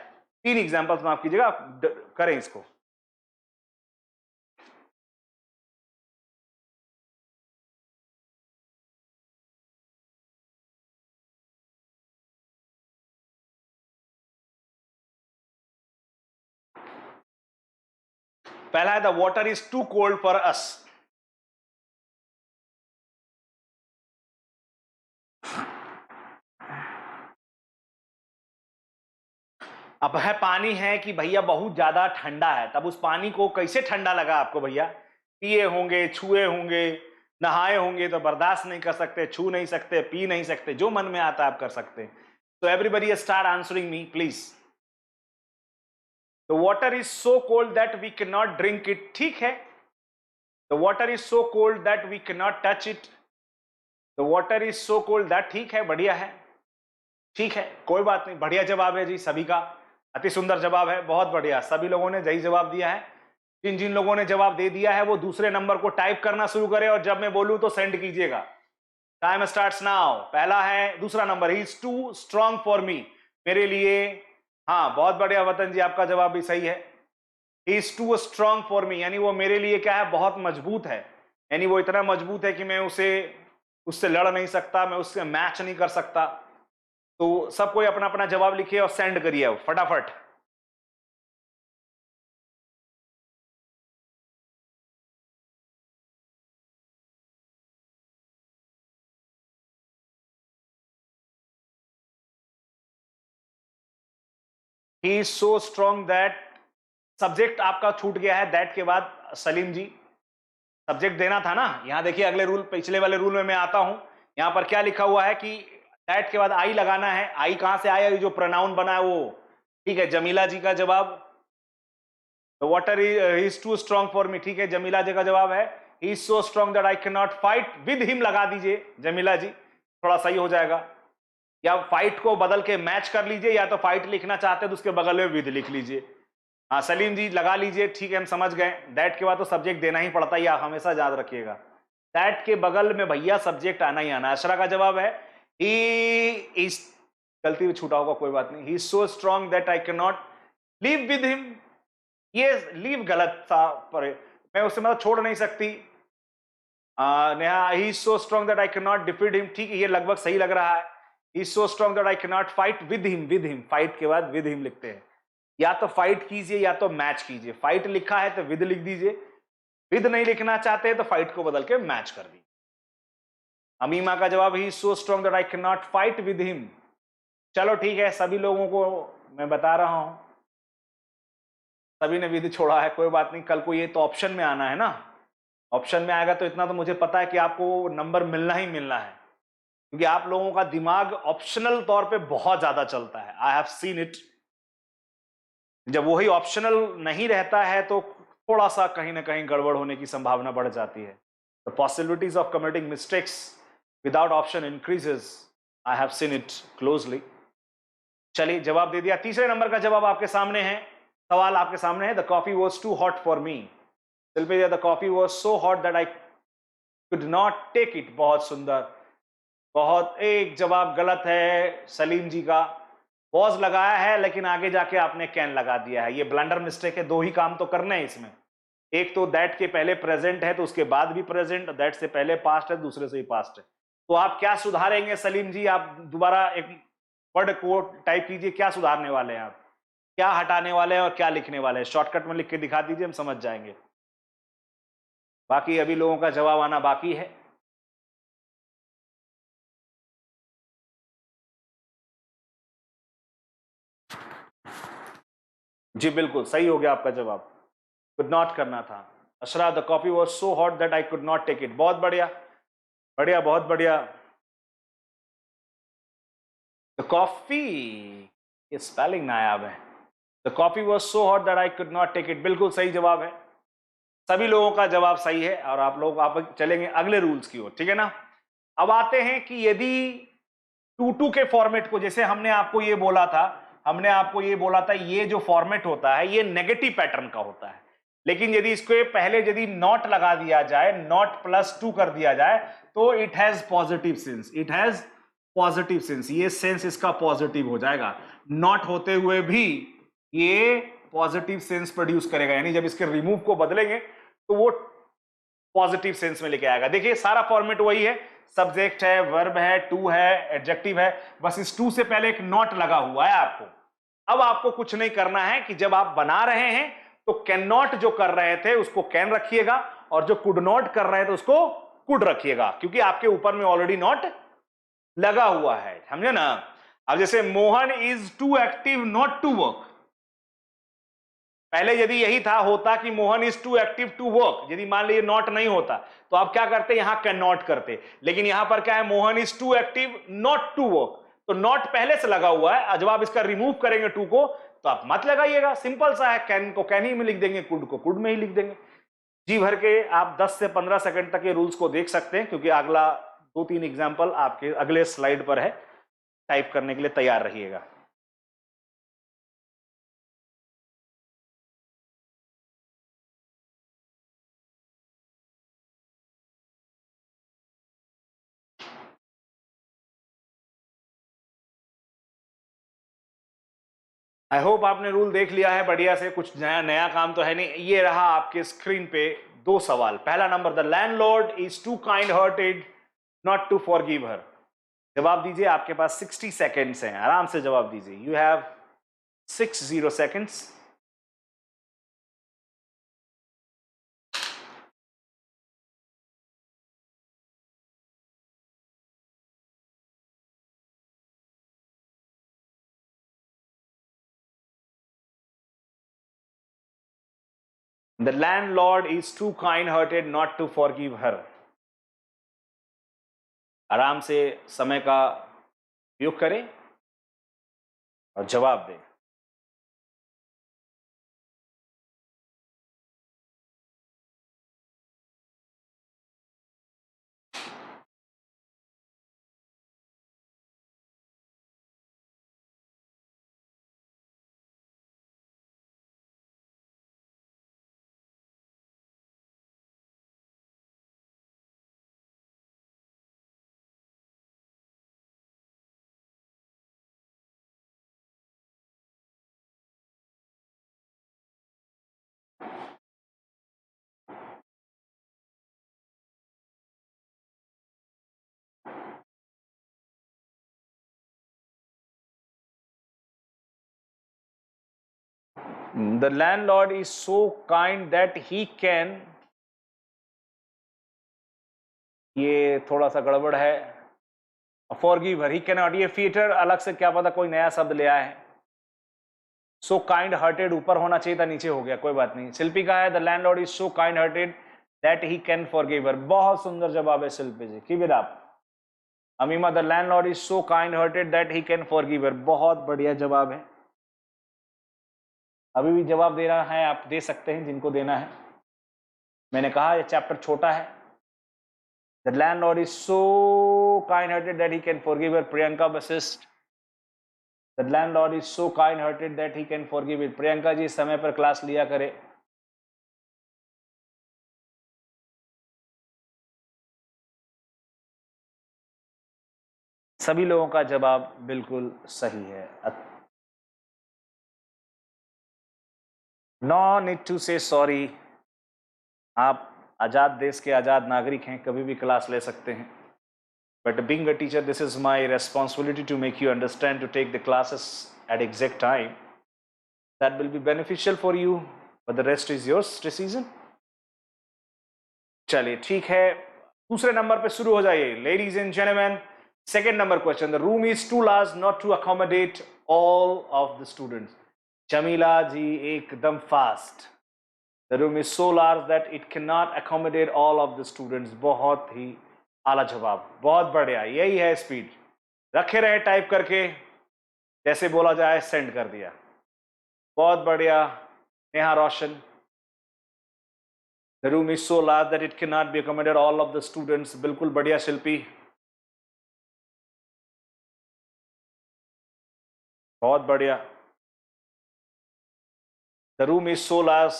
3 एग्जाम्पल्स माफ कीजिएगा, करें इसको। पहला है the water is too cold for us. अब है पानी है कि भैया बहुत ज्यादा ठंडा है, तब उस पानी को कैसे ठंडा लगा आपको भैया? पिए होंगे, छुए होंगे, नहाए होंगे, तो बर्दाश्त नहीं कर सकते, छू नहीं सकते, पी नहीं सकते, जो मन में आता है आप कर सकते हैं। तो everybody start answering me please. The water is so cold that we can not drink it. ठीक है, the water is so cold that we can not touch it, the water is so cold that, ठीक है, बढ़िया है, ठीक है, कोई बात नहीं, बढ़िया जवाब है जी सभी का, अति सुंदर जवाब है, बहुत बढ़िया, सभी लोगों ने सही जवाब दिया है। जिन जिन लोगों ने जवाब दे दिया है वो दूसरे नंबर को टाइप करना शुरू करें और जब मैं बोलूं तो सेंड कीजिएगा। Time starts now. पहला है, दूसरा number, he is too strong for me, मेरे लिए, हाँ बहुत बढ़िया वतन जी, आपका जवाब भी सही है। He is too strong for me, यानी वो मेरे लिए क्या है, बहुत मजबूत है, यानी वो इतना मजबूत है कि मैं उससे लड़ नहीं सकता, मैं उससे मैच नहीं कर सकता। तो सब कोई अपना अपना जवाब लिखिए और सेंड करिए फटाफट। ही is so strong that, subject आपका छूट गया है दैट के बाद, सलीम जी सब्जेक्ट देना था ना। यहां देखिए अगले रूल, पिछले वाले रूल में मैं आता हूं, यहां पर क्या लिखा हुआ है कि दैट के बाद आई लगाना है। आई कहां से आया, जो प्रोनाउन बना है वो, ठीक है, जमीला जी का जवाब, water is too strong for me, ठीक है, जमीला जी का जवाब है he is so strong that I can not fight with him, लगा दीजिए जमीला जी, थोड़ा सही हो जाएगा। या फाइट को बदल के मैच कर लीजिए, या तो फाइट लिखना चाहते हैं तो उसके बगल में विद लिख लीजिए। हाँ सलीम जी लगा लीजिए, ठीक है, हम समझ गए। दैट के बाद तो सब्जेक्ट देना ही पड़ता है, आप हमेशा याद रखिएगा, दैट के बगल में भैया सब्जेक्ट आना ही आना। अशरा का जवाब है ही इज, गलती में छूटा होगा कोई बात नहीं, ही is so strong that I can not live with him, ये लीव गलत था, पर मैं उसे मतलब छोड़ नहीं सकती। नेहा, ही is so strong that I can not defeat him, ठीक है, ये लगभग सही लग रहा है। He is so strong that I can not fight with him, fight के बाद विद हिम लिखते हैं, या तो फाइट कीजिए या तो मैच कीजिए। फाइट लिखा है तो विद लिख दीजिए, विद नहीं लिखना चाहते तो फाइट को बदल के मैच कर दीजिए। अमीमा का जवाब, ही is so strong that I can not fight with him. चलो ठीक है, सभी लोगों को मैं बता रहा हूं, सभी ने विद छोड़ा है, कोई बात नहीं, कल को ये तो ऑप्शन में आना है ना, ऑप्शन में आएगा तो इतना तो मुझे पता है कि आपको नंबर मिलना ही मिलना है, क्योंकि आप लोगों का दिमाग ऑप्शनल तौर पे बहुत ज्यादा चलता है, आई हैव सीन इट। जब वही ऑप्शनल नहीं रहता है तो थोड़ा सा कहीं ना कहीं गड़बड़ होने की संभावना बढ़ जाती है। The possibilities of committing mistakes without option increases, I have seen it closely. चलिए जवाब दे दिया, तीसरे नंबर का जवाब आपके सामने है, सवाल आपके सामने है, the coffee was too hot for me, the coffee was so hot that I could not take it, बहुत सुंदर, बहुत, एक जवाब गलत है सलीम जी का, वॉज लगाया है लेकिन आगे जाके आपने कैन लगा दिया है, ये ब्लंडर मिस्टेक है। दो ही काम तो करने हैं इसमें, एक तो दैट के पहले प्रेजेंट है तो उसके बाद भी प्रेजेंट, दैट से पहले पास्ट है, दूसरे से ही पास्ट है। तो आप क्या सुधारेंगे सलीम जी, आप दोबारा एक वर्ड को टाइप कीजिए, क्या सुधारने वाले हैं आप, क्या हटाने वाले हैं और क्या लिखने वाले हैं, शॉर्टकट में लिख के दिखा दीजिए, हम समझ जाएंगे। बाकी अभी लोगों का जवाब आना बाकी है। जी बिल्कुल सही हो गया आपका जवाब, कुड नॉट करना था। Ashra, the coffee was so hot that I could not take it, बहुत बढ़िया, बढ़िया, बहुत बढ़िया। द कॉफी, ये स्पेलिंग नायाब है, the coffee was so hot that I could not take it, बिल्कुल सही जवाब है, सभी लोगों का जवाब सही है। और आप लोग आप चलेंगे अगले रूल्स की ओर, ठीक है ना। अब आते हैं कि यदि 2-2 के फॉर्मेट को, जैसे हमने आपको ये बोला था, ये जो फॉर्मेट होता है ये नेगेटिव पैटर्न का होता है, लेकिन यदि इसको पहले यदि नॉट लगा दिया जाए, नॉट +2 कर दिया जाए, तो it has positive sense, it has positive sense, ये सेंस इसका पॉजिटिव हो जाएगा, नॉट होते हुए भी ये पॉजिटिव सेंस प्रोड्यूस करेगा, यानी जब इसके रिमूव को बदलेंगे तो वो पॉजिटिव सेंस में लेके आएगा। देखिए सारा फॉर्मेट वही है, सब्जेक्ट है, वर्ब है, टू है, एडजेक्टिव है, बस इस टू से पहले एक नॉट लगा हुआ है आपको। अब आपको कुछ नहीं करना है कि जब आप बना रहे हैं तो कैन नॉट जो कर रहे थे उसको कैन रखिएगा, और जो कुड नॉट कर रहे थे उसको कुड रखिएगा, क्योंकि आपके ऊपर में ऑलरेडी नॉट लगा हुआ है, समझे ना। अब जैसे Mohan is too active not to work, पहले यदि यही था होता कि Mohan is too active to work, यदि मान लीजिए नॉट नहीं होता तो आप क्या करते, यहां कैन नॉट करते, लेकिन यहां पर क्या है, Mohan is too active not to work, तो नॉट पहले से लगा हुआ है, जब आप इसका रिमूव करेंगे टू को तो आप मत लगाइएगा, सिंपल सा है, कैन को कैन ही में लिख देंगे, कुड को कुड में ही लिख देंगे। जी भर के आप 10 से 15 सेकंड तक ये रूल्स को देख सकते हैं, क्योंकि अगला 2-3 एग्जाम्पल आपके अगले स्लाइड पर है। टाइप करने के लिए तैयार रहिएगा। आई होप आपने रूल देख लिया है बढ़िया से, कुछ नया नया काम तो है नहीं। ये रहा आपके स्क्रीन पे 2 सवाल। पहला number, the landlord is too kind hearted not to forgive her. जवाब दीजिए, आपके पास 60 सेकेंड्स हैं, आराम से जवाब दीजिए। You have 60 seconds. The landlord is too kind-hearted not to forgive her. आराम से समय का उपयोग करें और जवाब दें। The landlord is so kind that he can, ये थोड़ा सा गड़बड़ है। Forgive her, he can not, ये फीचर अलग से, क्या पता कोई नया शब्द ले आया है। सो काइंड हार्टेड ऊपर होना चाहिए था, नीचे हो गया, कोई बात नहीं। शिल्पी का है the landlord is so kind hearted that he can forgive her. बहुत सुंदर जवाब है Shilpi ji, keep it up. Amima, the landlord is so kind hearted that he can forgive her. बहुत बढ़िया जवाब है। अभी भी जवाब दे रहा है, आप दे सकते हैं जिनको देना है। मैंने कहा ये चैप्टर छोटा है। The landlord is so kind-hearted that he can forgive her. Priyanka Basist. The landlord is so kind-hearted that he can forgive it. Priyanka ji समय पर क्लास लिया करे। सभी लोगों का जवाब बिल्कुल सही है। No need to say sorry. आप आजाद देश के आजाद नागरिक हैं, कभी भी क्लास ले सकते हैं। But being a teacher, this is my responsibility to make you understand, to take the classes at exact time. That will be beneficial for you, but the rest is yours decision. चलिए ठीक है, दूसरे number पे शुरू हो जाइए। Ladies and gentleman, second number question, the room is too large not to accommodate all of the students. Jamila ji एकदम fast. The room is so large that it can not accommodate all of the students. बहुत ही आला जवाब, बहुत बढ़िया, यही है speed. रखे रहे टाइप करके, जैसे बोला जाए सेंड कर दिया। बहुत बढ़िया नेहा रोशन। The room is so large that it cannot be accommodated all of the students. बिल्कुल बढ़िया शिल्पी, बहुत बढ़िया। The room is so large,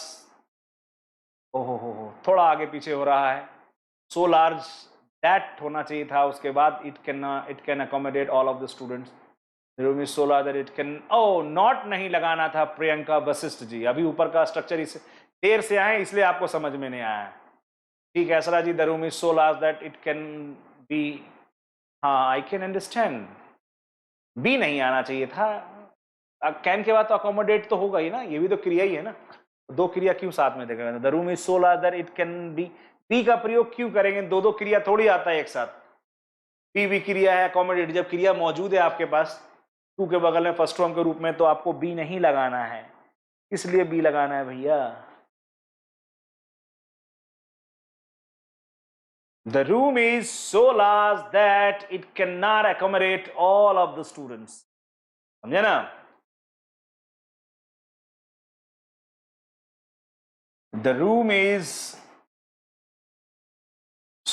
ओहो थोड़ा आगे पीछे हो रहा है। So large that होना चाहिए था, उसके बाद it can accommodate all of the students. The room is so large that it can, not नहीं लगाना था प्रियंका वशिष्ठ जी। अभी ऊपर का स्ट्रक्चर इसे देर से आए इसलिए आपको समझ में नहीं आया। ठीक है Asra ji, the room is so large that it can be, हाँ आई कैन अंडरस्टैंड। बी नहीं आना चाहिए था, कैन के बाद तो अकोमोडेट तो होगा ही ना, ये भी तो क्रिया ही है ना। दो क्रिया क्यों साथ में देखा? The room is so large that it can be, be का प्रयोग क्यों करेंगे? दो दो क्रिया थोड़ी आता है एक साथ। बी भी क्रिया है, अकोमोडेट, जब क्रिया मौजूद है आपके पास टू के बगल में फर्स्ट फॉर्म के रूप में, तो आपको बी नहीं लगाना है, इसलिए बी लगाना है भैया। The room is so large that it cannot accommodate all of the students. समझे ना? The room is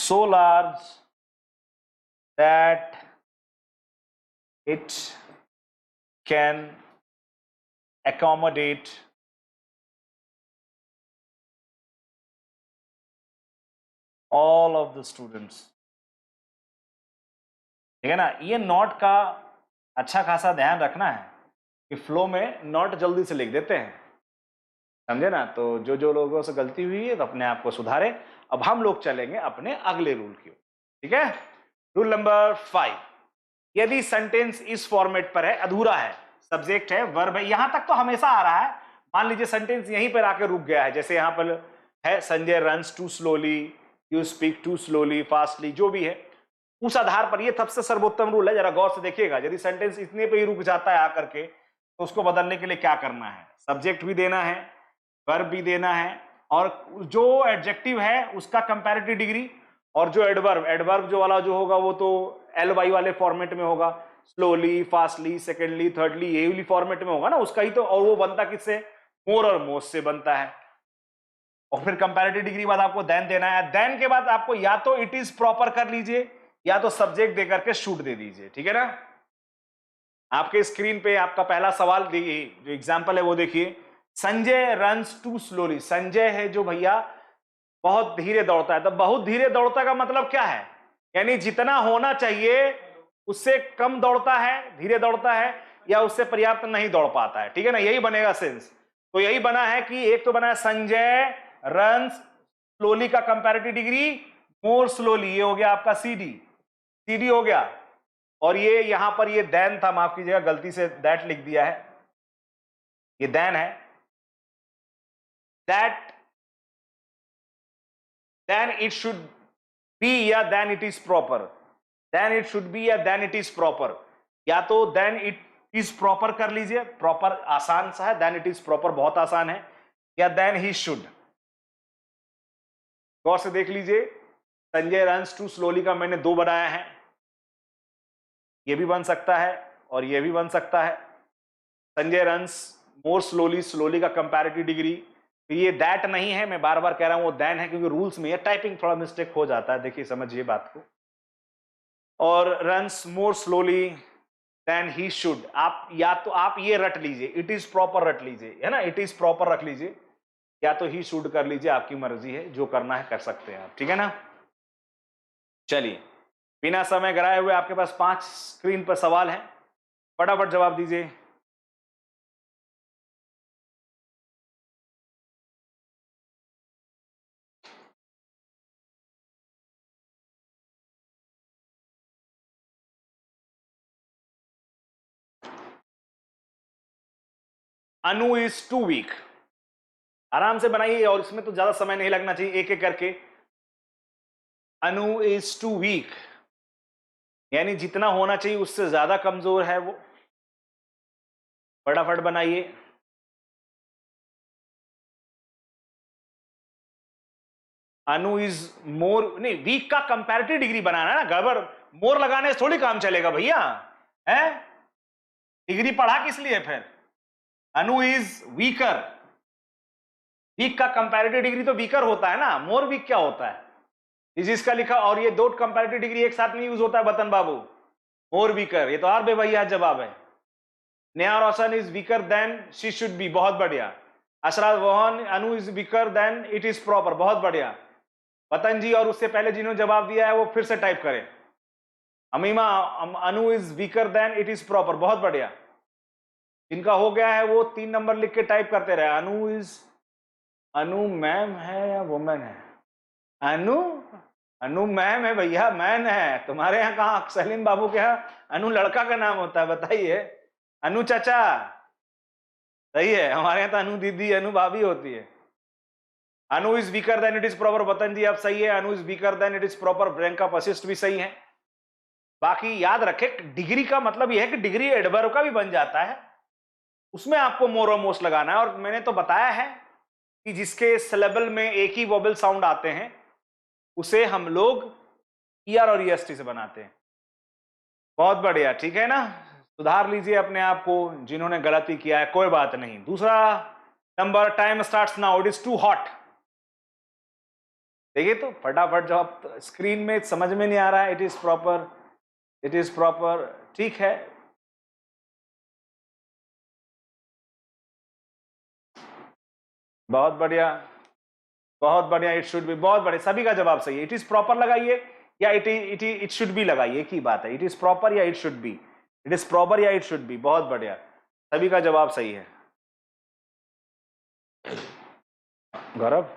so large that it can accommodate all of the students। ठीक है ना, ये नॉट का अच्छा खासा ध्यान रखना है कि फ्लो में नॉट जल्दी से लिख देते हैं, समझे ना। तो जो लोगों से गलती हुई है तो अपने आप को सुधारे। अब हम लोग चलेंगे अपने अगले रूल की ओर, ठीक है। रूल नंबर 5, यदि सेंटेंस इस फॉर्मेट पर है, अधूरा है, सब्जेक्ट है, वर्ब है, यहां तक तो हमेशा आ रहा है। मान लीजिए सेंटेंस यहीं पर आके रुक गया है, जैसे यहां पर है Sanjay runs too slowly, you speak too slowly, fastly, जो भी है उस आधार पर ये सबसे सर्वोत्तम रूल है। जरा गौर से देखिएगा, यदि सेंटेंस इतने पे ही रुक जाता है आकर के, तो उसको बदलने के लिए क्या करना है, सब्जेक्ट भी देना है, वर्ब भी देना है, और जो एडजेक्टिव है उसका कंपैरेटिव डिग्री, और जो एडवर्ब जो वाला जो होगा वो तो LY वाले फॉर्मेट में होगा, स्लोली, फास्टली, सेकेंडली, थर्डली, ये वाली फॉर्मेट में होगा ना उसका ही तो। और वो बनता किससे, मोर और मोस्ट से बनता है। और फिर कंपैरेटिव डिग्री बाद आपको देन देना है। देन के बाद आपको या तो इट इज प्रॉपर कर लीजिए या तो सब्जेक्ट देकर के शूट दे दीजिए, ठीक है ना। आपके स्क्रीन पे आपका पहला सवाल जो एग्जांपल है वो देखिए, Sanjay runs too slowly. Sanjay है जो भैया बहुत धीरे दौड़ता है। तो बहुत धीरे दौड़ता का मतलब क्या है, यानी जितना होना चाहिए उससे कम दौड़ता है, धीरे दौड़ता है, या उससे पर्याप्त नहीं दौड़ पाता है, ठीक है ना, यही बनेगा सेंस। तो यही बना है कि एक तो बना है संजय रन्स स्लोली का कंपैरेटिव डिग्री मोर स्लोली, ये हो गया आपका सीडी हो गया। और ये यहां पर ये देन था, माफ कीजिएगा गलती से दैट लिख दिया है, ये देन है, that than it should be या than it is proper, than it should be या देन इट इज प्रॉपर, या तो देन इट इज प्रॉपर कर लीजिए, प्रॉपर आसान सा है, देन इट इज प्रॉपर बहुत आसान है, या देन ही शुड। गौर से देख लीजिए, संजय रन्स टू स्लोली का मैंने 2 बनाया है, ये भी बन सकता है और ये भी बन सकता है। Sanjay runs more slowly, slowly का कंपैरेटिव डिग्री, ये दैट नहीं है, मैं बार बार कह रहा हूं वो देन है, क्योंकि रूल्स में ये टाइपिंग थोड़ा मिस्टेक हो जाता है, देखिए समझिए बात को। और runs more slowly than he should, आप या तो आप ये रट लीजिए, इट इज प्रॉपर रट लीजिए, है ना, इट इज प्रॉपर रख लीजिए, या तो ही शुड कर लीजिए, आपकी मर्जी है, जो करना है कर सकते हैं आप, ठीक है ना। चलिए, बिना समय गराए हुए आपके पास 5 स्क्रीन पर सवाल है, फटाफट जवाब दीजिए। अनु इज टू वीक, आराम से बनाइए और इसमें तो ज्यादा समय नहीं लगना चाहिए, एक एक करके। अनु इज टू वीक यानी जितना होना चाहिए उससे ज्यादा कमजोर है वो, फटाफट बनाइए। अनु इज मोर, नहीं, वीक का कंपैरेटिव डिग्री बनाना है ना, गड़बड़ मोर लगाने से थोड़ी काम चलेगा भैया, है डिग्री पढ़ा किस लिए फिर। अनु इज वीकर, वीक का कंपैरेटिव डिग्री तो वीकर होता है ना, मोर वीक क्या होता है, इस इसका लिखा, और ये 2 कंपैरेटिव डिग्री एक साथ नहीं यूज होता है बतन बाबू, मोर वीकर, ये तो और बेवैया जवाब है। Neha Roshan is weaker than she should be, बहुत बढ़िया। Ashraf Rohan, Anu is weaker than it is proper, बहुत बढ़िया। वतन जी और उससे पहले जिन्होंने जवाब दिया है वो फिर से टाइप करें। Amima, Anu is weaker than it is proper, बहुत बढ़िया। जिनका हो गया है वो 3 नंबर लिख के टाइप करते रहे। अनु मैम है या वुमेन है, अनु मैम है भैया, मैन है। तुम्हारे यहाँ कहाँ, सलीम बाबू के यहाँ अनु लड़का का नाम होता है, बताइए। अनु चाचा, सही है, हमारे यहाँ तो अनु दीदी, अनु भाभी होती है। Anu is weaker than it is proper, Watan ji आप सही है, Anu is weaker than it is proper, Priyanka Vashishtha भी सही है। बाकी याद रखे, डिग्री का मतलब यह है कि डिग्री एडवर्ब का भी बन जाता है, उसमें आपको मोर और मोस्ट लगाना है। और मैंने तो बताया है कि जिसके सिलेबल में एक ही वोबल साउंड आते हैं उसे हम लोग ER और EST से बनाते हैं। बहुत बढ़िया, ठीक है ना, सुधार लीजिए अपने आप को जिन्होंने गलती किया है, कोई बात नहीं। दूसरा number, time starts now, it is too hot. देखिए तो फटाफट जवाब स्क्रीन में समझ में नहीं आ रहा है, it is proper, it is proper, ठीक है। बहुत बढ़िया, बहुत बढ़िया, इट शुड बी, बहुत बढ़िया, सभी का जवाब सही है। इट इज प्रॉपर लगाइए या इट शुड बी लगाइए, एक ही बात है, इट इज प्रॉपर या it should be, it is proper या इट शुड बी, बहुत बढ़िया, सभी का जवाब सही है। गौरव,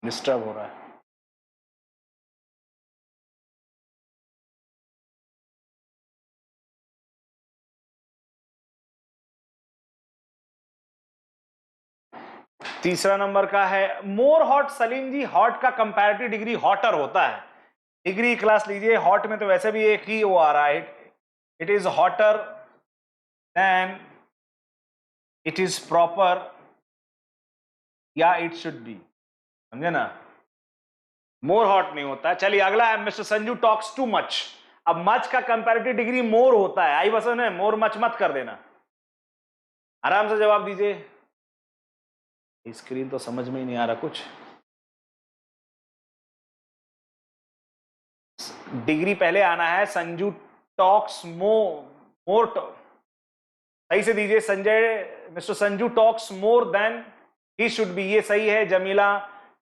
डिस्टर्ब हो रहा है। तीसरा नंबर का है मोर हॉट। सलीम जी, हॉट का कंपैरेटिव डिग्री हॉटर होता है, डिग्री क्लास लीजिए। हॉट में तो वैसे भी एक ही वो आ रहा है, it is hotter then it is proper या इट शुड बी, समझे ना, मोर हॉट नहीं होता है। चलिए अगला है mister Sanju talks too much. अब मच का कंपैरेटिव डिग्री मोर होता है, आई वसन है, मोर मच मत कर देना, आराम से जवाब दीजिए। स्क्रीन तो समझ में ही नहीं आ रहा कुछ, डिग्री पहले आना है। संजू टॉक्स मोर सही से दीजिए। Sanjay, mister Sanju talks more than he should be, ये सही है। Jamila,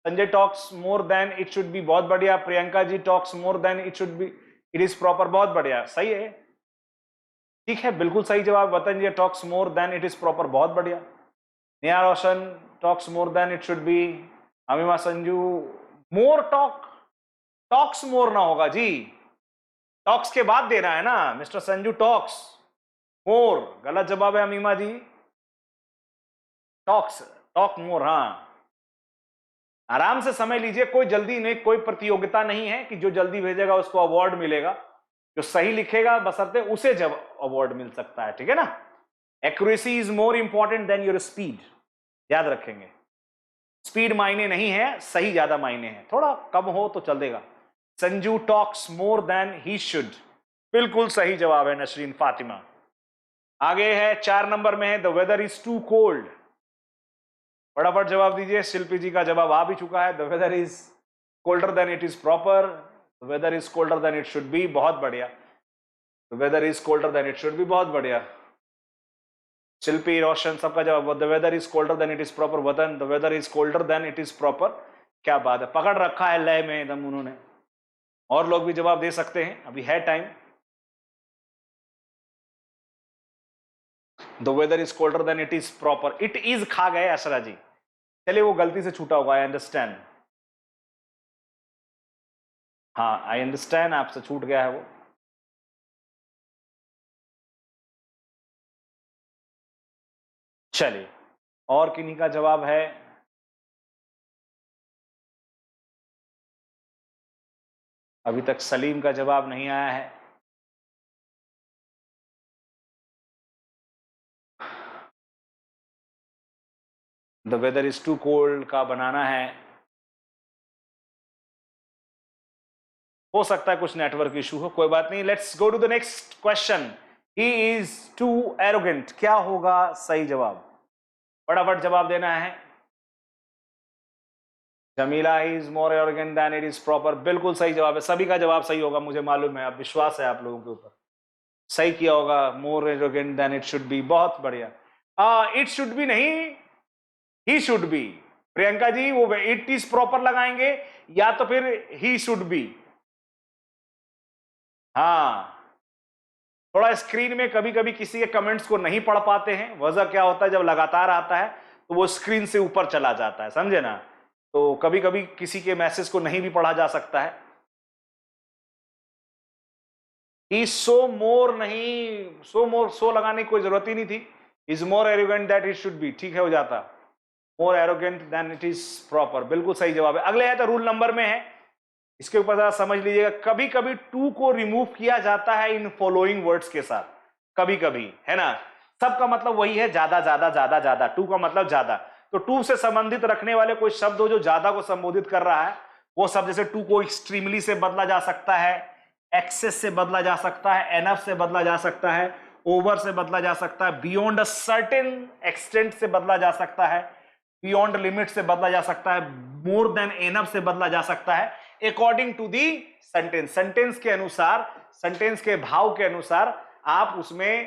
Sanjay talks more than it should be, बहुत बढ़िया। Priyanka ji, talks more than it should be, it is proper, बहुत बढ़िया, सही है, ठीक है, बिल्कुल सही जवाब। Watan ji, talks more than it is proper, बहुत बढ़िया। Neha Roshan, talks more than it should be. Amima Sanju, more talks more ना होगा जी, टॉक्स के बाद देना है ना मिस्टर संजू, टॉक्स मोर, गलत जवाब है अमीमा जी, टॉक मोर, हाँ। आराम से समय लीजिए, कोई जल्दी नहीं, कोई प्रतियोगिता नहीं है कि जो जल्दी भेजेगा उसको अवार्ड मिलेगा, जो सही लिखेगा बशर्ते उसे जब अवार्ड मिल सकता है, ठीक है ना। Accuracy is more important than your speed, याद रखेंगे, स्पीड मायने नहीं है, सही ज्यादा मायने है, थोड़ा कम हो तो चल देगा। Sanju talks more than he should, बिल्कुल सही जवाब है नसरीन फातिमा। आगे है 4 नंबर में है the weather is too cold, फटाफट जवाब दीजिए। शिल्पी जी का जवाब आ भी चुका है, the weather is colder than it is proper, the weather is colder than it should be, बहुत बढ़िया, the weather is colder than it should be, बहुत बढ़िया। शिल्पी, रोशन, सबका जवाब the weather is colder than it is proper. Watan, the weather is colder than it is proper, क्या बात है, पकड़ रखा है लय में एकदम उन्होंने। और लोग भी जवाब दे सकते हैं, अभी है time. The weather is colder than it is proper, it is खा गए असरा जी, चलिए वो गलती से छूटा होगा, आई अंडरस्टैंड, हाँ आई अंडरस्टैंड, आपसे छूट गया है वो। चलिए और किन्हीं का जवाब है? अभी तक सलीम का जवाब नहीं आया है। The weather is too cold का बनाना है, हो सकता है कुछ नेटवर्क इशू हो, कोई बात नहीं। Let's go to the next question. He is too arrogant, क्या होगा सही जवाब, फटाफट जवाब देना है। Jamila, is more arrogant than it is proper, बिल्कुल सही जवाब है, सभी का जवाब सही होगा, मुझे मालूम है, अब विश्वास है आप लोगों के ऊपर, सही किया होगा। More arrogant than it should be, बहुत बढ़िया। इट शुड बी नहीं, he should be. Priyanka ji, वो इट इज प्रॉपर लगाएंगे या तो फिर ही शुड बी। हाँ, थोड़ा स्क्रीन में कभी कभी किसी के कमेंट्स को नहीं पढ़ पाते हैं, वजह क्या होता है, जब लगातार आता है तो वो स्क्रीन से ऊपर चला जाता है, समझे ना, तो कभी कभी किसी के मैसेज को नहीं भी पढ़ा जा सकता है। ही सो मोर नहीं, सो मोर, सो लगाने की कोई जरूरत ही नहीं थी। Is more arrogant that it should be, ठीक है, हो जाता, more arrogant than it is proper, बिल्कुल सही जवाब है। अगले है तो रूल नंबर में है, इसके ऊपर जरा समझ लीजिएगा। कभी कभी टू को रिमूव किया जाता है इन फॉलोइंग वर्ड्स के साथ, कभी कभी, है ना, सबका मतलब वही है, ज्यादा ज्यादा ज्यादा ज्यादा, टू का मतलब ज्यादा, तो टू से संबंधित रखने वाले कोई शब्द हो जो ज्यादा को संबोधित कर रहा है, वो शब्द, जैसे टू को एक्सट्रीमली से बदला जा सकता है, एक्सेस से बदला जा सकता है, एनफ से बदला जा सकता है, ओवर से बदला जा सकता है, बियॉन्ड अ सर्टेन एक्सटेंट से बदला जा सकता है, बियॉन्ड लिमिट से बदला जा सकता है, मोर देन एनफ से बदला जा सकता है, according to the sentence. Sentence के अनुसार, सेंटेंस के भाव के अनुसार आप उसमें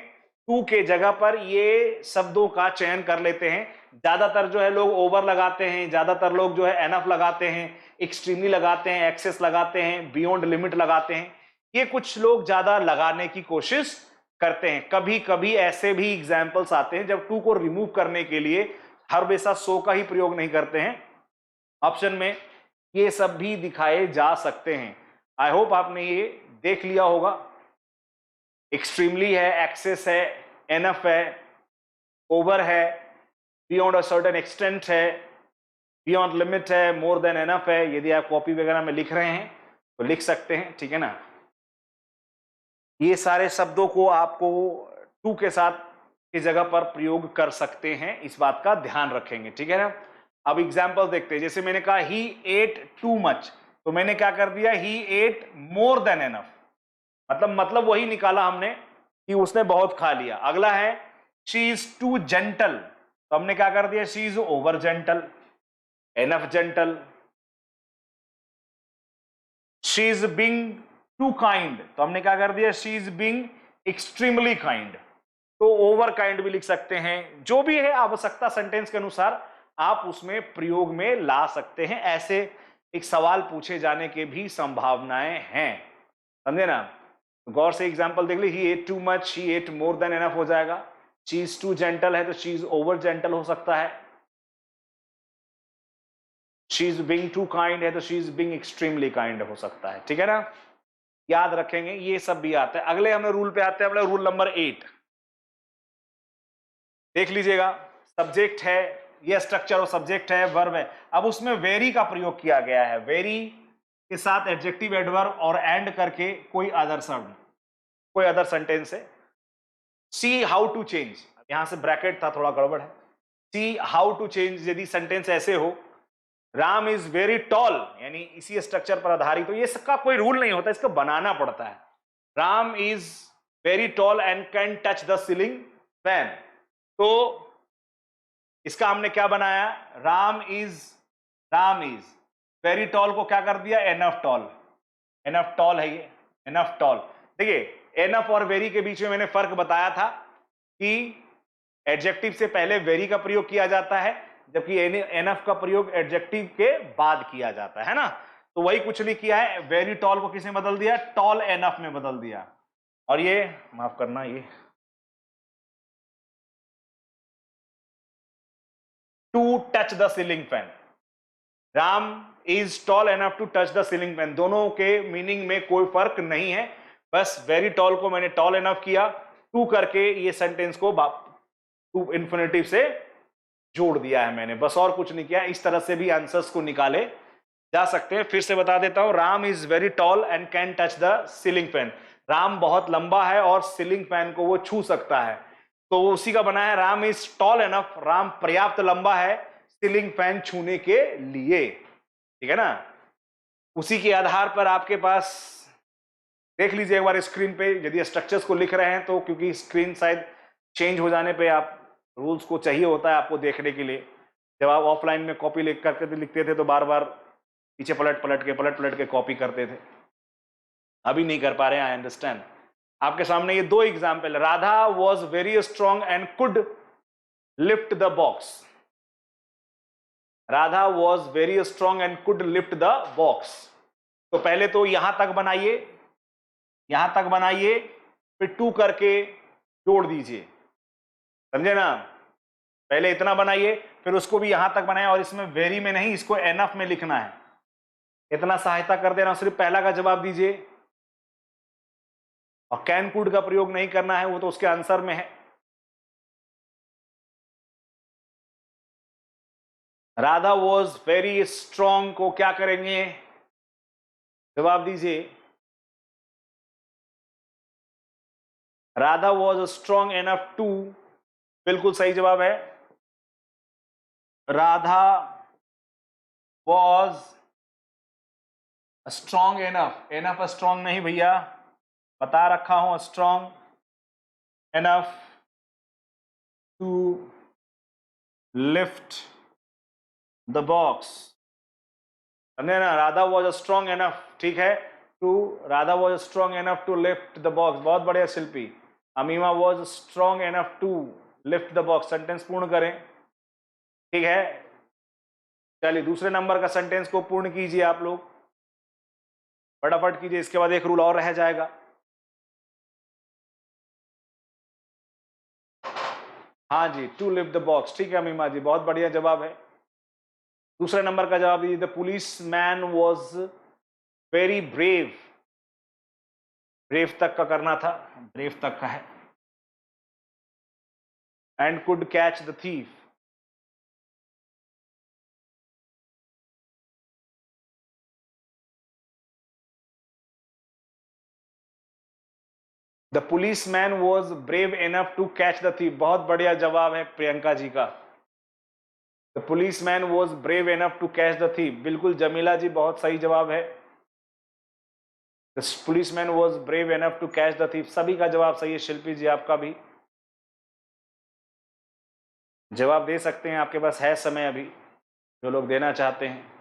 टू के जगह पर ये शब्दों का चयन कर लेते हैं। ज्यादातर जो है लोग ओवर लगाते हैं, ज्यादातर लोग जो है एनफ लगाते हैं, एक्सट्रीमली लगाते हैं, एक्सेस लगाते हैं, बियॉन्ड लिमिट लगाते हैं। ये कुछ लोग ज्यादा लगाने की कोशिश करते हैं। कभी कभी ऐसे भी एग्जाम्पल्स आते हैं जब टू को रिमूव करने के लिए हर हमेशा सो का ही प्रयोग नहीं करते हैं, ऑप्शन में ये सब भी दिखाए जा सकते हैं। आई होप आपने ये देख लिया होगा। एक्सट्रीमली है, एक्सेस है, एनफ है, ओवर है, बियॉन्ड अ सर्टेन एक्सटेंट है, बियॉन्ड लिमिट है, मोर देन एनफ है। यदि आप कॉपी वगैरह में लिख रहे हैं तो लिख सकते हैं, ठीक है ना। ये सारे शब्दों को आपको टू के साथ की जगह पर प्रयोग कर सकते हैं, इस बात का ध्यान रखेंगे, ठीक है ना। अब एग्जाम्पल देखते हैं। जैसे मैंने कहा ही एट टू मच, तो मैंने क्या कर दिया, ही एट मोर देन एनफ, मतलब वही निकाला हमने कि उसने बहुत खा लिया। अगला है शी इज टू जेंटल, तो हमने क्या कर दिया, she is over gentle, enough gentle. She is being too kind, तो हमने क्या कर दिया, she is being extremely kind. तो ओवर काइंड भी लिख सकते हैं। जो भी है आवश्यकता सेंटेंस के अनुसार आप उसमें प्रयोग में ला सकते हैं। ऐसे एक सवाल पूछे जाने के भी संभावनाएं हैं, समझे ना। गौर से एग्जांपल देख ली, ही एट टू मच, ही एट मोर देन एनफ हो जाएगा। शी इज टू जेंटल है तो शी इज ओवर जेंटल हो सकता है। She is being too kind है तो she is being extremely kind हो सकता है, ठीक है ना। याद रखेंगे, ये सब भी आता है। अगले हमें रूल पे आते हैं, हम लोग रूल नंबर 8 देख लीजिएगा। सब्जेक्ट है, ये स्ट्रक्चर और सब्जेक्ट है, वर्ब है। अब उसमें वेरी का प्रयोग किया गया है। वेरी के साथ एडजेक्टिव एडवर्ब और एंड करके कोई अदर शब्द, कोई अदर सेंटेंस है। सी हाउ टू चेंज, यहां से ब्रैकेट था, थोड़ा गड़बड़ है। सी हाउ टू चेंज, यदि सेंटेंस ऐसे हो, राम इज वेरी टॉल, यानी इसी स्ट्रक्चर पर आधारित, तो ये सबका कोई रूल नहीं होता, इसको बनाना पड़ता है। Ram is very tall and can touch the ceiling fan, तो इसका हमने क्या बनाया, राम इज वेरी टॉल को क्या कर दिया, एनफ टॉल। एनफ टॉल है ये, एनफ टॉल। देखिए एनफ और वेरी के बीच में मैंने फर्क बताया था कि एडजेक्टिव से पहले वेरी का प्रयोग किया जाता है, जबकि एनफ का प्रयोग एडजेक्टिव के बाद किया जाता है ना। तो वही कुछ नहीं किया है, वेरी टॉल को किसने बदल दिया, टॉल एनफ में बदल दिया। और ये माफ करना, ये to touch the ceiling fan, Ram is tall enough to touch the ceiling fan, दोनों के मीनिंग में कोई फर्क नहीं है। बस वेरी टॉल को मैंने टॉल एनफ किया, टू करके ये सेंटेंस को टू इन्फिनिटिव से जोड़ दिया है मैंने, बस और कुछ नहीं किया। इस तरह से भी आंसर्स को निकाले जा सकते हैं। फिर से बता देता हूं, Ram is very tall and can touch the ceiling fan, Ram बहुत लंबा है और सीलिंग फैन को वो छू सकता है, तो उसी का बनाया है। Ram is tall enough, Ram पर्याप्त लंबा है सीलिंग फैन छूने के लिए, ठीक है ना। उसी के आधार पर आपके पास, देख लीजिए एक बार स्क्रीन पे, यदि स्ट्रक्चर्स को लिख रहे हैं तो, क्योंकि स्क्रीन शायद चेंज हो जाने पे आप रूल्स को चाहिए होता है आपको देखने के लिए। जब आप ऑफलाइन में कॉपी लिख करके लिखते थे तो बार बार पीछे पलट पलट के कॉपी करते थे, अभी नहीं कर पा रहे हैं, आई अंडरस्टैंड। आपके सामने ये दो एग्जाम्पल है। Radha was very strong and could lift the box, Radha was very strong and could lift the box. तो पहले तो यहां तक बनाइए, यहां तक बनाइए, फिर टू करके जोड़ दीजिए, समझे ना। पहले इतना बनाइए, फिर उसको भी यहां तक बनाए, और इसमें वेरी में नहीं, इसको एनफ में लिखना है। इतना सहायता कर देना, सिर्फ पहला का जवाब दीजिए, और कैन कुड का प्रयोग नहीं करना है, वो तो उसके आंसर में है। राधा वॉज वेरी स्ट्रॉन्ग को क्या करेंगे, जवाब दीजिए। Radha was strong enough to, बिल्कुल सही जवाब है। Radha was strong enough, enough strong नहीं भैया, बता रखा हूं, strong enough to lift the box. समझे ना, राधा वॉज स्ट्रॉन्ग एनफ, ठीक है, to Radha was strong enough to lift the box. बहुत बढ़िया Shilpi. Amima was strong enough to lift the box. Sentence पूर्ण करें, ठीक है। चलिए दूसरे नंबर का सेंटेंस को पूर्ण कीजिए आप लोग, फटाफट कीजिए, इसके बाद एक रूल और रह जाएगा। हाँ जी, टू लिफ्ट द बॉक्स, ठीक है अमीमा जी, बहुत बढ़िया जवाब है। दूसरे नंबर का जवाब दीजिए, the police man was very brave. Brave तक का करना था, ब्रेव तक का है। And could catch the thief. The police man was brave enough to catch the thief. बहुत बढ़िया जवाब है प्रियंका जी का। The police man was brave enough to catch the thief, बिल्कुल जमीला जी, बहुत सही जवाब है। The policeman was brave enough to catch the thief, सभी का जवाब सही है। शिल्पी जी आपका भी जवाब दे सकते हैं, आपके पास है समय अभी, जो लोग देना चाहते हैं।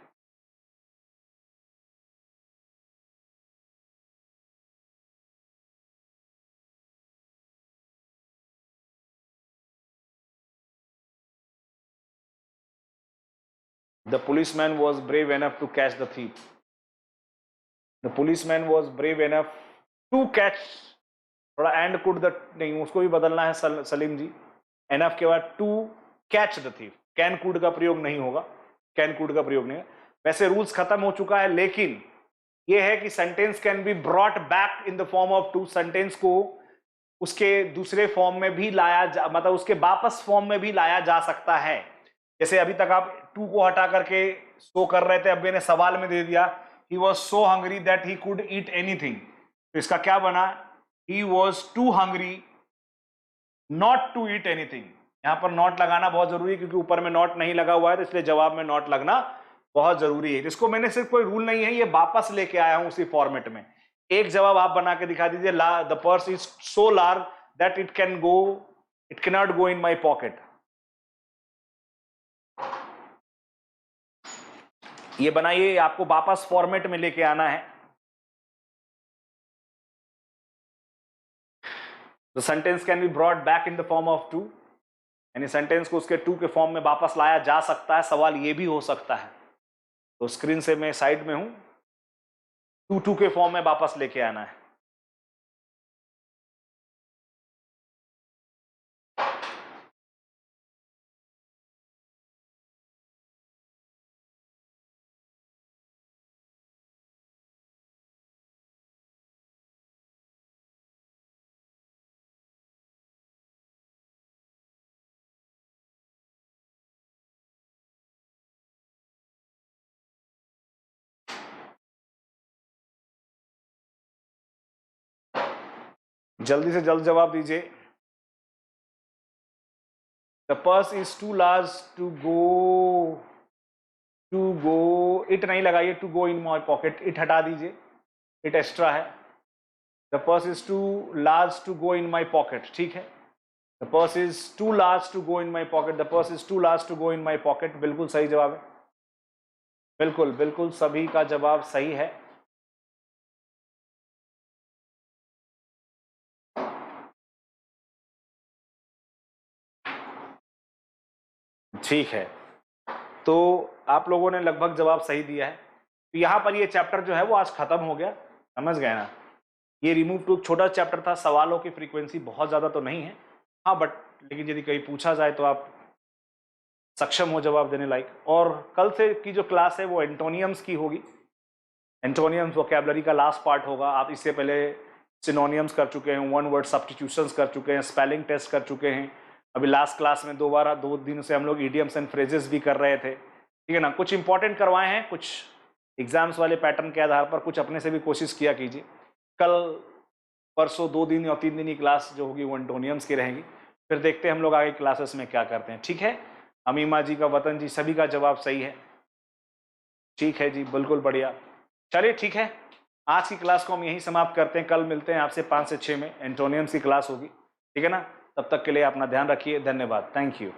The policeman was brave enough to catch the thief. The policeman was brave enough to catch, थोड़ा एंड कुड द नहीं, उसको भी बदलना है सलीम जी। एनफ के बाद to catch the thief, can could का प्रयोग नहीं होगा, कैन कुड का प्रयोग नहीं है। वैसे रूल्स खत्म हो चुका है, लेकिन यह है कि sentence can be brought back in the form of too. Sentence को उसके दूसरे फॉर्म में भी लाया जा, मतलब उसके वापस फॉर्म में भी लाया जा सकता है। जैसे अभी तक आप टू को हटा करके सो कर रहे थे, अब मैंने सवाल में दे दिया, he was so hungry that he could eat anything, तो इसका क्या बना, he was too hungry not to eat anything. यहां पर नॉट लगाना बहुत जरूरी है, क्योंकि ऊपर में नॉट नहीं लगा हुआ है, तो इसलिए जवाब में नॉट लगना बहुत जरूरी है। जिसको मैंने सिर्फ कोई रूल नहीं है, ये वापस लेके आया हूं उसी फॉर्मेट में। एक जवाब आप बना के दिखा दीजिए, the purse is so large that it can not go in my pocket. ये बनाइए, आपको वापस फॉर्मेट में लेके आना है। The sentence can be brought back in the form of too, यानी सेंटेंस को उसके टू के फॉर्म में वापस लाया जा सकता है। सवाल ये भी हो सकता है, तो स्क्रीन से मैं साइड में हूं, टू के फॉर्म में वापस लेके आना है। जल्दी से जल्द जवाब दीजिए। The purse is too large to go, it नहीं लगाइए, to go in my pocket, it हटा दीजिए, इट एक्स्ट्रा है। The purse is too large to go in my pocket, ठीक है। The purse is too large to go in my pocket, the purse is too large to go in my pocket, बिल्कुल सही जवाब है। बिल्कुल बिल्कुल सभी का जवाब सही है। ठीक है, तो आप लोगों ने लगभग जवाब सही दिया है। तो यहां पर ये चैप्टर जो है वो आज खत्म हो गया, समझ गए ना। ये रिमूव टू छोटा चैप्टर था, सवालों की फ्रीक्वेंसी बहुत ज्यादा तो नहीं है, हाँ बट लेकिन यदि कहीं पूछा जाए तो आप सक्षम हो जवाब देने लायक। और कल से की जो क्लास है वो एंटोनियम्स की होगी। एंटोनियम्स वोकैबुलरी का लास्ट पार्ट होगा। आप इससे पहले सिनोनियम्स कर चुके हैं, वन वर्ड सब्स्टिट्यूशंस कर चुके हैं, स्पेलिंग टेस्ट कर चुके हैं। अभी लास्ट क्लास में दो दिन से हम लोग इडियम्स एंड फ्रेजेस भी कर रहे थे, ठीक है ना। कुछ इंपॉर्टेंट करवाए हैं, कुछ एग्जाम्स वाले पैटर्न के आधार पर, कुछ अपने से भी कोशिश किया कीजिए। कल परसों 2 दिन या 3 दिन की क्लास जो होगी वो एंटोनियम्स की रहेगी। फिर देखते हैं हम लोग आगे क्लासेस में क्या करते हैं, ठीक है। अमीमा जी का, वतन जी, सभी का जवाब सही है, ठीक है जी, बिल्कुल बढ़िया। चलिए ठीक है, आज की क्लास को हम यहीं समाप्त करते हैं। कल मिलते हैं आपसे 5 से 6 में, एंटोनियम्स की क्लास होगी, ठीक है ना। तब तक के लिए अपना ध्यान रखिए। धन्यवाद। Thank you.